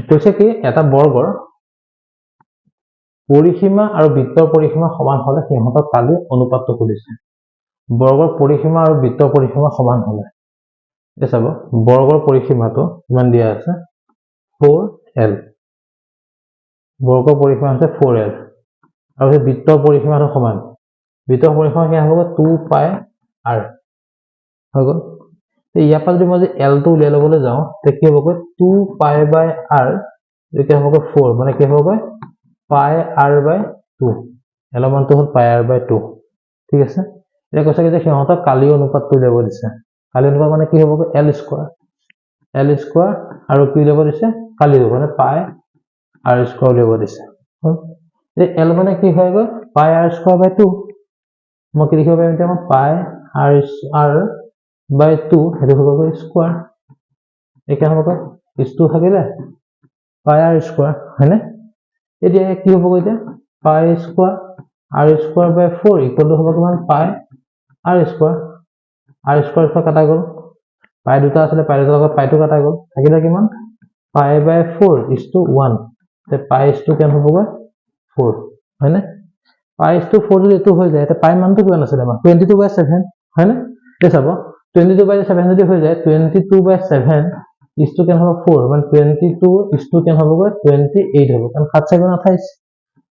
কৈছে কি এটা বৰ্গৰ পৰিসীমা আৰু বৃত্তৰ পৰিসীমা সমান হলে সিহঁতৰ কালি অনুপাতটো সুধিছে বৰ্গৰ পৰিসীমা আৰু বৃত্তৰ পৰিসীমা সমান হলে এতিয়া চাব বৰ্গৰ পৰিসীমাটো কিমান দিয়া আছে 4l বৰ্গৰ পৰিসীমা আছে 4l আৰু সেই বৃত্তৰ পৰিসীমাটো সমান বৃত্তৰ পৰিসীমা কি হ'ব 2πr হৈ গ'ল ইয়াৰ পৰা যদি মই l টো উলিয়াই ল'বলৈ যাওঁ তে কি হ'বগৈ 2π/r কি হ'বগৈ 4 মানে কি হ'বগৈ πr/2 l মানটো হ'ল πr/2 ঠিক আছে এতিয়া কৈছে কি যে সিহঁতক কালি অনুপাতটো উলিয়াব দিছে কালি অনুপাত মানে কি হ'বগৈ l স্কয়াৰ আৰু কি উলিয়াব দিছে কালি মানে πr² উলিয়াব দিছে এই l মানে কি হয় গৈ πr²/2 মই কি লিখিব পাৰিম এতিয়া πr/2 হেতু হ'ব স্কয়াৰ একে হ'ব ইছটো থাকিলে πr² হয়নে এতিয়া কি হ'ব এতিয়া π² r²/4 ইকুৱেল হ'ব কিমান πr² r² কাটা গ'ল পাই দুটা আছিলে পাই দুটাৰ লগত পাইটো কাটা গ'ল থাকিলে কিমান π/4 1 তে π কেন হ'বগৈ 4 হয়নে π/4 যদি এটো হৈ যায় তে পাই মানটো কিমান আছিল আমাৰ 22/7 হয়নে এতিয়া চাব 22/7 যদি হৈ যায় 22/7 ইছটো কেন হ'ব 4 মানে 22 ইছটো কেন হ'বগৈ 28 হ'ব কাৰণ 7 7 28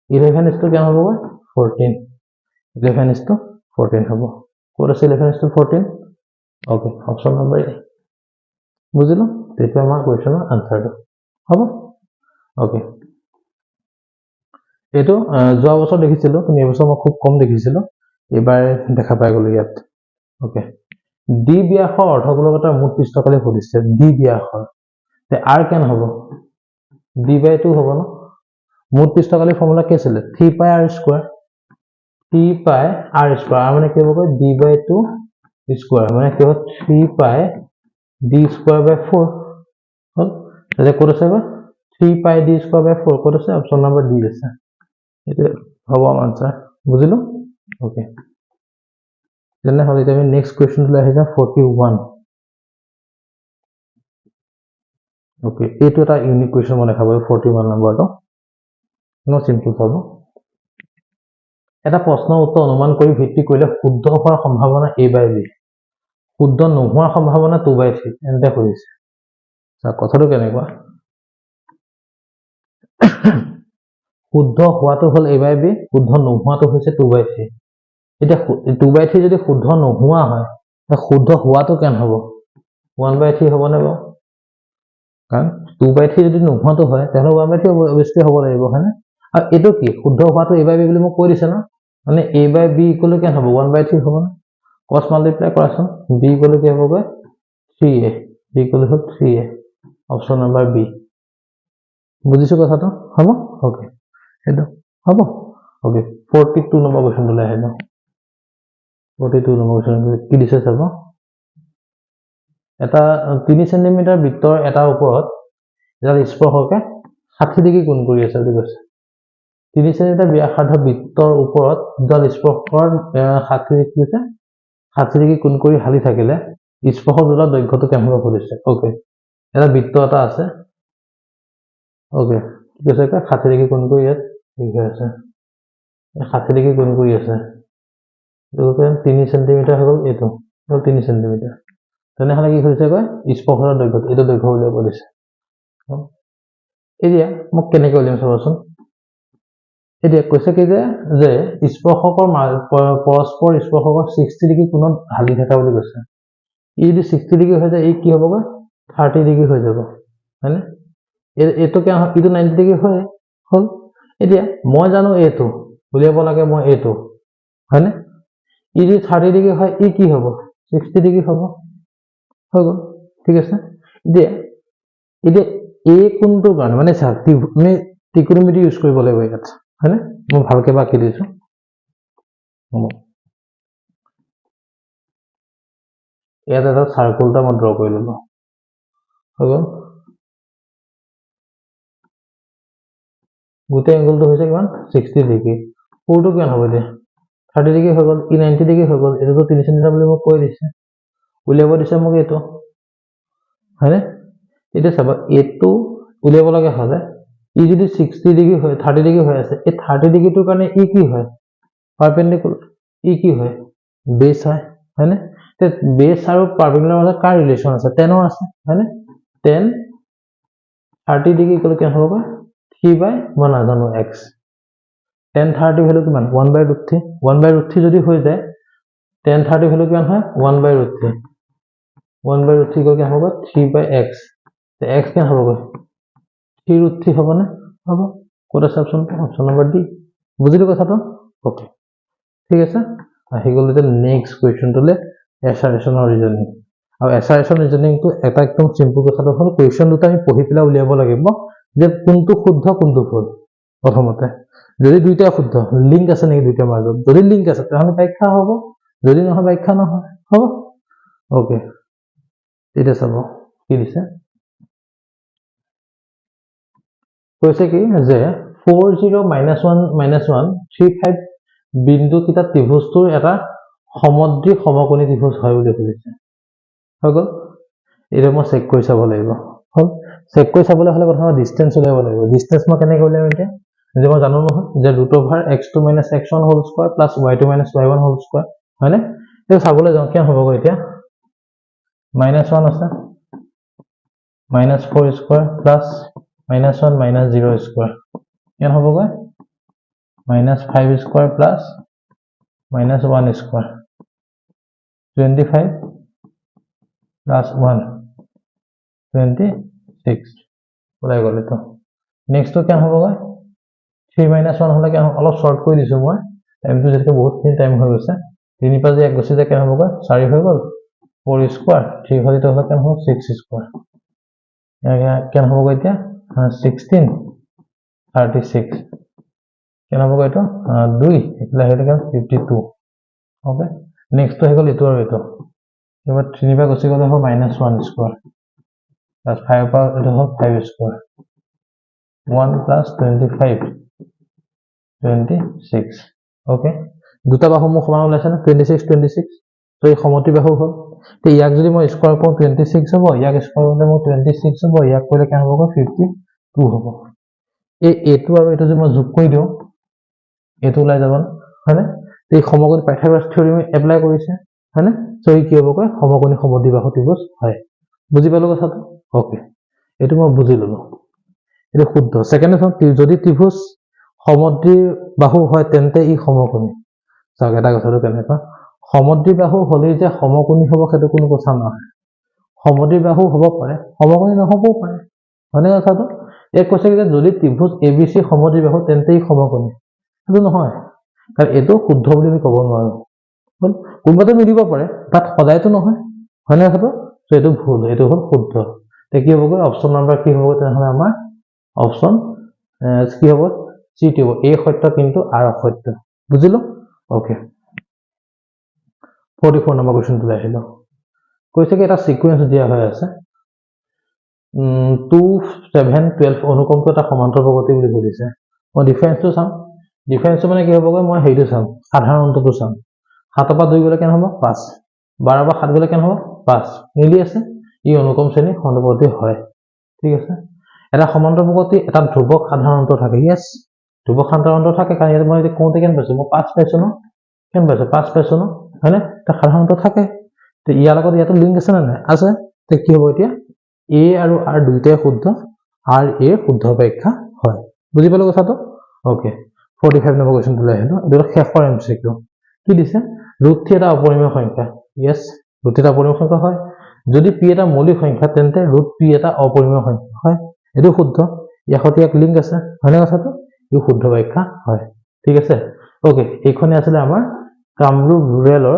11 ইছটো কেন হ'বগৈ 14 11 ইছটো 14 হ'ব ক'ত আছে 11 ইছটো 14 ওকে অপশ্যন নম্বৰ এ বুজিলো তেতিয়া আমাৰ কোৱেশ্চনৰ আনসাৰটো হ'ব ওকে এটো যোৱা বছৰ দেখিছিলো কিন্তু এই বছৰ মই খুব কম দেখিছিলো এবাৰ দেখা পাই গলো ইয়াত ওকে ডি ব্যাসৰ অৰ্ধগোলকতাৰ মুঠ পৃষ্ঠকালি সুধিছে ডি ব্যাসৰ তে r কেন হ'ব d/2 হ'ব ন মুঠ পৃষ্ঠকালি ফৰ্মুলা কি আছিল 3πr² 3πr² মানে কি হ'ব d/2 স্কয়াৰ মানে কি হ'ব 3πd²/4 হল তাতে ক'ত আছে 3πd²/4 ক'ত আছে অপশ্যন নম্বৰ ডি আছে এটা হ'ব আনসাৰ বুজিলো ওকে তেনে হলে আমি নেক্সট কোৱেশ্চন লৈ আহি যাম 41 ওকে এইটো এটা ইউনিক কোৱেশ্চন মই দেখাব 41 নম্বৰটো নো সিম্পল হ'ব এটা প্ৰশ্নৰ উত্তৰ অনুমান কৰি ভিত্তি কৰিলে শুদ্ধ হোৱাৰ সম্ভাৱনা a/b শুদ্ধ নোহোৱাৰ সম্ভাৱনা 2/3 এন্তে কৰিছে কথাটো কেনেকুৱা শুদ্ধ হোৱাটো হ'ল a/b শুদ্ধ নোহোৱাটো হৈছে 2/3 এতিয়া 2/3 যদি শুদ্ধ নোহোৱা হয় তে শুদ্ধ হোৱাটো কেন হ'ব 1/3 হ'ব নে বাৰু কাৰণ 2/3 যদি নোহোৱাটো হয় তেনে 1/3 অবভিয়াসলি হ'ব লাগিব হয়নে আৰু এটো কি শুদ্ধ হোৱাটো a/b বুলি মই কৈ দিছে না মানে a/b ইকুৱেল কেন হ'ব 1/3 হ'ব না cos মাল্টিপ্লাই কৰাচোন b ইকুৱেল কি হ'বগৈ 3a b ইকুৱেল হ'ল 3a অপশ্যন নম্বৰ বি বুজিছো কথাটো হ'ব ওকে এটো হ'ব ওকে 42 নম্বৰ কোৱেশ্চন লৈ আহিলো 42 নম্বৰ কোৱেশ্চন কি দিছে চাব এটা 3 সেন্টিমিটাৰ বৃত্তৰ এটা ওপৰত এটা স্পৰ্শকে 60 ডিগ্ৰী কোণ কৰি আছে বুলি কৈছে 3 সেন্টিমিটাৰ ব্যাসাৰ্ধ বৃত্তৰ ওপৰত দুডাল স্পৰ্শকৰ 60 ডিগ্ৰী কোণ কৰি হালি থাকিলে স্পৰ্শ দুডালৰ দৈৰ্ঘ্যটো কেনেকৈ হ'ব সুধিছে ওকে এটা বৃত্ত এটা আছে ওকে কি কৈছে 60 ডিগ্ৰী কোণ কৰি ইয়াত লিখি আছে 60 ডিগ্ৰী কোণ কৰি আছে এইটো 3 সেন্টিমিটাৰ হৈ গ'ল এইটো 3 সেন্টিমিটাৰ তেনেহ'লে কি কৰিছে স্পৰ্শৰ দৈৰ্ঘ্য এইটো দৈৰ্ঘ্য উলিয়াব দিছে এতিয়া মোক কেনেকৈ উলিয়াম চাবচোন এতিয়া কৈছে কি যে স্পৰ্শকৰ পৰস্পৰ স্পৰ্শকৰ 60 ডিগ্ৰী কোণত হালি থকা বুলি কৈছে ই যদি 60 ডিগ্ৰী হৈ যায় ই কি হ'বগৈ 30 ডিগ্ৰী হৈ যাব হয়নে এইটো কি ইটো 90 ডিগ্ৰী হয় হ'ল এতিয়া মই জানো এইটো উলিয়াব লাগে মই এইটো হয়নে ই যদি 30 ডিগ্ৰী হয় ই কি হ'ব 60 ডিগ্ৰী হ'ব হৈ গ'ল ঠিক আছে এতিয়া এই কোণটোৰ কাৰণে মানে আমি ত্ৰিকোণমিতি ইউজ কৰিব লাগিব ইয়াত হয়নে মই ভালকে বাকি দিছো ইয়াত এটা সাৰ্কেল এটা মই ড্ৰ কৰি ললো হৈ গ'ল গোটেই এংগলটো হৈছে কিমান 60 ডিগ্ৰী কোণটো কিমান হ'ব এতিয়া 30 ডিগ্ৰী হৈ গ'ল ই 90 ডিগ্ৰী হৈ গ'ল এটো 3 সেন্টিমিটাৰ বুলি মোক কৈ দিছে উলিয়াব দিছে মোক এইটো হয়নে এটা চাবা এইটো উলিয়াব লাগে হলে ই যদি 60 ডিগ্ৰী হয় 30 ডিগ্ৰী হৈ আছে এই 30 ডিগ্ৰীটোৰ কাৰণে ই কি হয় পাৰপেন্ডিকুলাৰ ই কি হয় বেস হয় হয়নে তে বেস আৰু পাৰপেন্ডিকুলাৰ মাজত কাৰ ৰিলেচন আছে টেনৰ আছে হয়নে টেন 30 ডিগ্ৰী ইকুৱেল কিমান হ'ব 3 মই নাজানো x tan 30 ভ্যালু কিমান 1/√3 1/√3 যদি হৈ যায় tan 30 ভ্যালু কিমান হয় 1/√3 1/√3 কি হ'ব 3/x তে x কিমান হ'ব 3√3 হ'ব না হ'ব কোড আছে অপচন নম্বৰ ডি বুজিলো কথাটো ওকে ঠিক আছে আহি গ'ল এটা নেক্সট কোৱেশ্চনটোলে এছাৰেশনৰ ৰিজনিং আৰু এছাৰেশন ৰিজনিংটো এটা একদম সিম্পল কথাটো হ'ল কোৱেশ্চন দুটা আমি পঢ়ি পেলাই উলিয়াব লাগিব যে কোনটো শুদ্ধ কোনটো ভুল প্ৰথমতে যদি দুইটা শুদ্ধ লিংক আছে নেকি দুইটাৰ মাজত যদি লিংক আছে তাহলে ব্যাখ্যা হ'ব যদি নহয় ব্যাখ্যা নহয় হ'ব ওকে এটা চাব কি দিছে কৈছে কি যে 40 - 1 - 1 35 বিন্দু কিটা ত্ৰিভুজটোৰ এটা সমদ্বি সমকোণী ত্ৰিভুজ হয় বুলি কৈছে হৈ গ'ল এটা মই চেক কৰি চাব লাগিব হ'ল চেক কৰি চাবলৈ হলে প্ৰথমে ডিসটেন্স উলিয়াব লাগিব ডিসটেন্স মই কেনেকৈ উলিয়াম এতিয়া যে মই জানো নহয় যে √(x2 - x1) whole square plus y2 - y1 whole square হয়নে এটা চাবলৈ যাওঁ কি হ'ব এতিয়া -1 আছে -4 স্কয়াৰ প্লাস -1 - 0 স্কয়াৰ কেন হ'বগৈ -5 স্কয়াৰ প্লাস -1 স্কয়াৰ 25 plus 1 26 ওলাই গ'ল তো নেক্সট তো কেন হ'বগৈ 3 - 1 হলে কেন অলপ শর্ট কৰি দিছো মই টাইমটো যেতে বহুত খিনি টাইম হৈ গৈছে 3 পাঁচ 1 গুছি যায় কেন হ'বগৈ 4 হৈ গ'ল 4 স্কয়াৰ 3 হলিটো হলে কেন হ'ব 6 স্কয়াৰ কেন হ'বগৈ এতিয়া 16 36 কেন হ'বগৈ এটা 2 ইফালে হেলে কেন 52 ওকে নেক্সট হৈ গ'ল এটো আৰু এটো এবাৰ 3 পা গুছি গ'লে হ'ব -1 স্কয়াৰ প্লাস 5 পা এটো হ'ব 5 স্কয়াৰ 1 plus 25 26 ওকে দুটা বাহু মোক সমান ওলাইছে না 26 26 তো এই সমতি বাহু হ'ল তে ইয়াক যদি মই স্কয়াৰ কৰোঁ 26 হ'ব ইয়াক স্কয়াৰ কৰিলে মই 26 হ'ব ইয়াক কৰিলে কেন হ'ব 52 হ'ব এই এটো আৰু এটো যদি মই যোগ কৰি দিওঁ এটো ওলাই যাব হয়নে এই সমকোণী পাইথাগোৰাছ থিওৰেম এপ্লাই কৰিছে হয়নে সো এই কি হ'ব কয় সমকোণী সমদ্বিবাহু ত্ৰিভুজ হয় বুজি পালো কথাটো ওকে এটো মই বুজি ললো এটা শুদ্ধ সেকেন্ড অপশন যদি ত্রিভুজ সমদ্বিবাহু হয় তেন্তে ই সমকোণী চাওক এটা কথাটো কেনেকা সমদ্বিবাহু হলে যে সমকোণী হ'ব সেইটো কোনো কথা নহয় সমদ্বিবাহু হ'ব পাৰে সমকোণী নহবও পাৰে মানে কথাটো এক কৈছে যে যদি ত্ৰিভুজ ABC সমদ্বিবাহু তেন্তে ই সমকোণী সেইটো নহয় কাৰণ এটো শুদ্ধ বুলি আমি ক'ব নোৱাৰো বল কোনবাটো মিলিব পাৰে তাত সদায়তো নহয় হয় না কথাটো তো এটো ভুল এটো হ'ল শুদ্ধ তে কি হ'ব অপচন নাম্বাৰ কি হ'ব তেনেহলে আমাৰ অপশন কি হ'ব সি টি হ'ব এই সত্য কিন্তু আর অসত্য বুজিলো ওকে 44 নম্বৰ কোৱেশ্চন টো আহিলো কৈছে কি এটা সিকোয়েন্স দিয়া হৈ আছে 2 7 12 অনুক্ৰমটো এটা সমান্তৰাল প্ৰগতি বুলি কৈছে মই ডিফাৰেন্সটো চাম ডিফাৰেন্স মানে কি হ'বগৈ মই হেৰিটো চাম সাধাৰণ অন্তটো চাম 7 পৰা 2 গ'লে কেনে হ'ব 5 12 পৰা 7 গ'লে কেনে হ'ব 5 মিলি আছে ই অনুক্ৰম শ্ৰেণী সমান্তৰালপদ্ধতি হয় ঠিক আছে এটা সমান্তৰালপদ্ধতি এটা ধ্ৰুৱক সাধাৰণ অন্ত থাকে ইয়েস ধ্ৰুৱক সাধাৰণ অন্ত থাকে কাৰণ ইয়াত মই কোনতে কেন পাইছো মই 5 পাইছো ন কেন পাইছো 5 পাইছো ন হয়নে এটা সাধাৰণ অন্ত থাকে তে ইয়াৰ লগত ইয়াতো লিংক আছে না নাই আছে তে কি হ'ব এতিয়া a আৰু r দুইটাই শুদ্ধ r a শুদ্ধ ব্যাখ্যা হয় বুজি পালো কথাটো ওকে 45 নম্বৰ কোৱেশ্চনটো লৈ আহিলো এইটো শেষৰ এমচিকিউ কি দিছে ৰুট থি এটা অপৰিমেয় সংখ্যা ইয়েস ৰুট থি এটা অপৰিমেয় সংখ্যা হয় যদি p এটা মৌলিক সংখ্যা তেন্তে ৰুট p এটা অপৰিমেয় সংখ্যা হয় এটো শুদ্ধ ইয়াৰ সৈতে এক লিংক আছে হয়নে কথাটো ই শুদ্ধ ব্যাখ্যা হয় ঠিক আছে ওকে এইখনে আছিল আমাৰ কামৰূপ ৰুৰেলৰ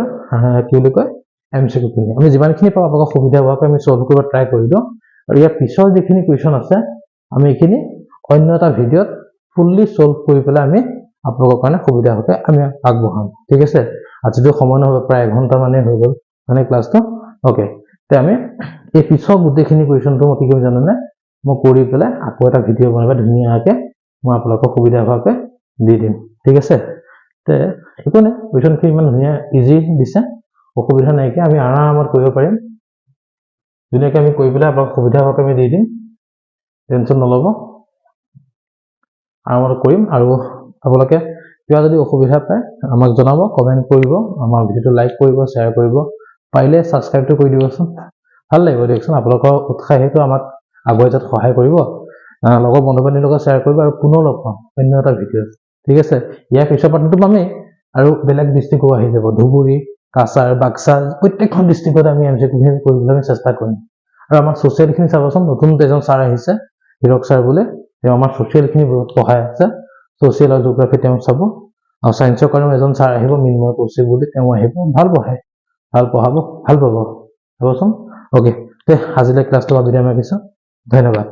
কি বুলি কয় এমচিকিউ খিনি আমি যিমানখিনি পাব আপোনাক সুবিধা হোৱাকৈ আমি সলভ কৰিব ট্ৰাই কৰিলো আৰু ইয়াৰ পিছৰ যিখিনি কোৱেশ্চন আছে আমি এইখিনি অন্য এটা ভিডিঅত ফুললি সলভ কৰি পেলাই আমি আপোনালোকৰ কাৰণে সুবিধা হোৱাকৈ আমি আগবঢ়াম ঠিক আছে আজিটো সময় নহ'ব প্ৰায় 1 ঘণ্টা মানে হৈ গ'ল মানে ক্লাছটো ওকে তে আমি এই পিছৰ গোটেইখিনি কোৱেশ্চনটো মই কি কৰিম জানেনে মই কৰি পেলাই আকৌ এটা ভিডিঅ' বনাব ধুনীয়াকৈ মই আপোনালোকক সুবিধা হোৱাকৈ দি দিম ঠিক আছে তে একোনে কোৱেশ্চনখিনি ইমান ধুনীয়া ইজি দিছে অসুবিধা নাই কি আমি আৰামত কৰিব পাৰিম ধুনীয়াকৈ আমি কৰি পেলাই আপোনালোকক সুবিধা হোৱাকৈ আমি দি দিম টেনচন নল'ব আৰামত কৰিম আৰু আপোনালোকে কিবা যদি অসুবিধা পায় আমাক জনাব কমেন্ট কৰিব আমাৰ ভিডিঅ'টো লাইক কৰিব শ্বেয়াৰ কৰিব পাৰিলে সাবস্ক্ৰাইবটো কৰি দিবচোন ভাল লাগিব দেখচোন আপোনালোকৰ উৎসাহেটো আমাক আগুৱাই যোৱাত সহায় কৰিব লগৰ বন্ধু-বান্ধৱীৰ লগত শ্বেয়াৰ কৰিব আৰু পুনৰ লগ পাম অন্য এটা ভিডিঅ' ঠিক আছে ইয়াৰ পিছৰ পাৰ্টটো পামেই আৰু বেলেগ ডিষ্ট্ৰিক্টও আহি যাব ধুবুৰী কাছাৰ বাক্সা প্ৰত্যেকখন ডিষ্ট্ৰিক্টত আমি এমচিকিউ কৰিবলৈ আমি চেষ্টা কৰিম আৰু আমাৰ সোশ্যালখিনি চাবচোন নতুন এজন ছাৰ আহিছে হিৰক ছাৰ বোলে তেওঁ আমাৰ সোশ্যালখিনি বহুত পঢ়াই আছে সোশ্যাল আৰু জিঅ'গ্ৰাফি তেওঁ চাব আৰু সায়েন্সৰ কাৰণেও এজন ছাৰ আহিব মিনময় কৌশিক বুলি তেওঁ আহিব ভাল পঢ়ায় ভাল পঢ়াব ভাল পাব চাবচোন ওকে তে আজিলৈ ক্লাছটো বিদায় মাৰিছো ধন্যবাদ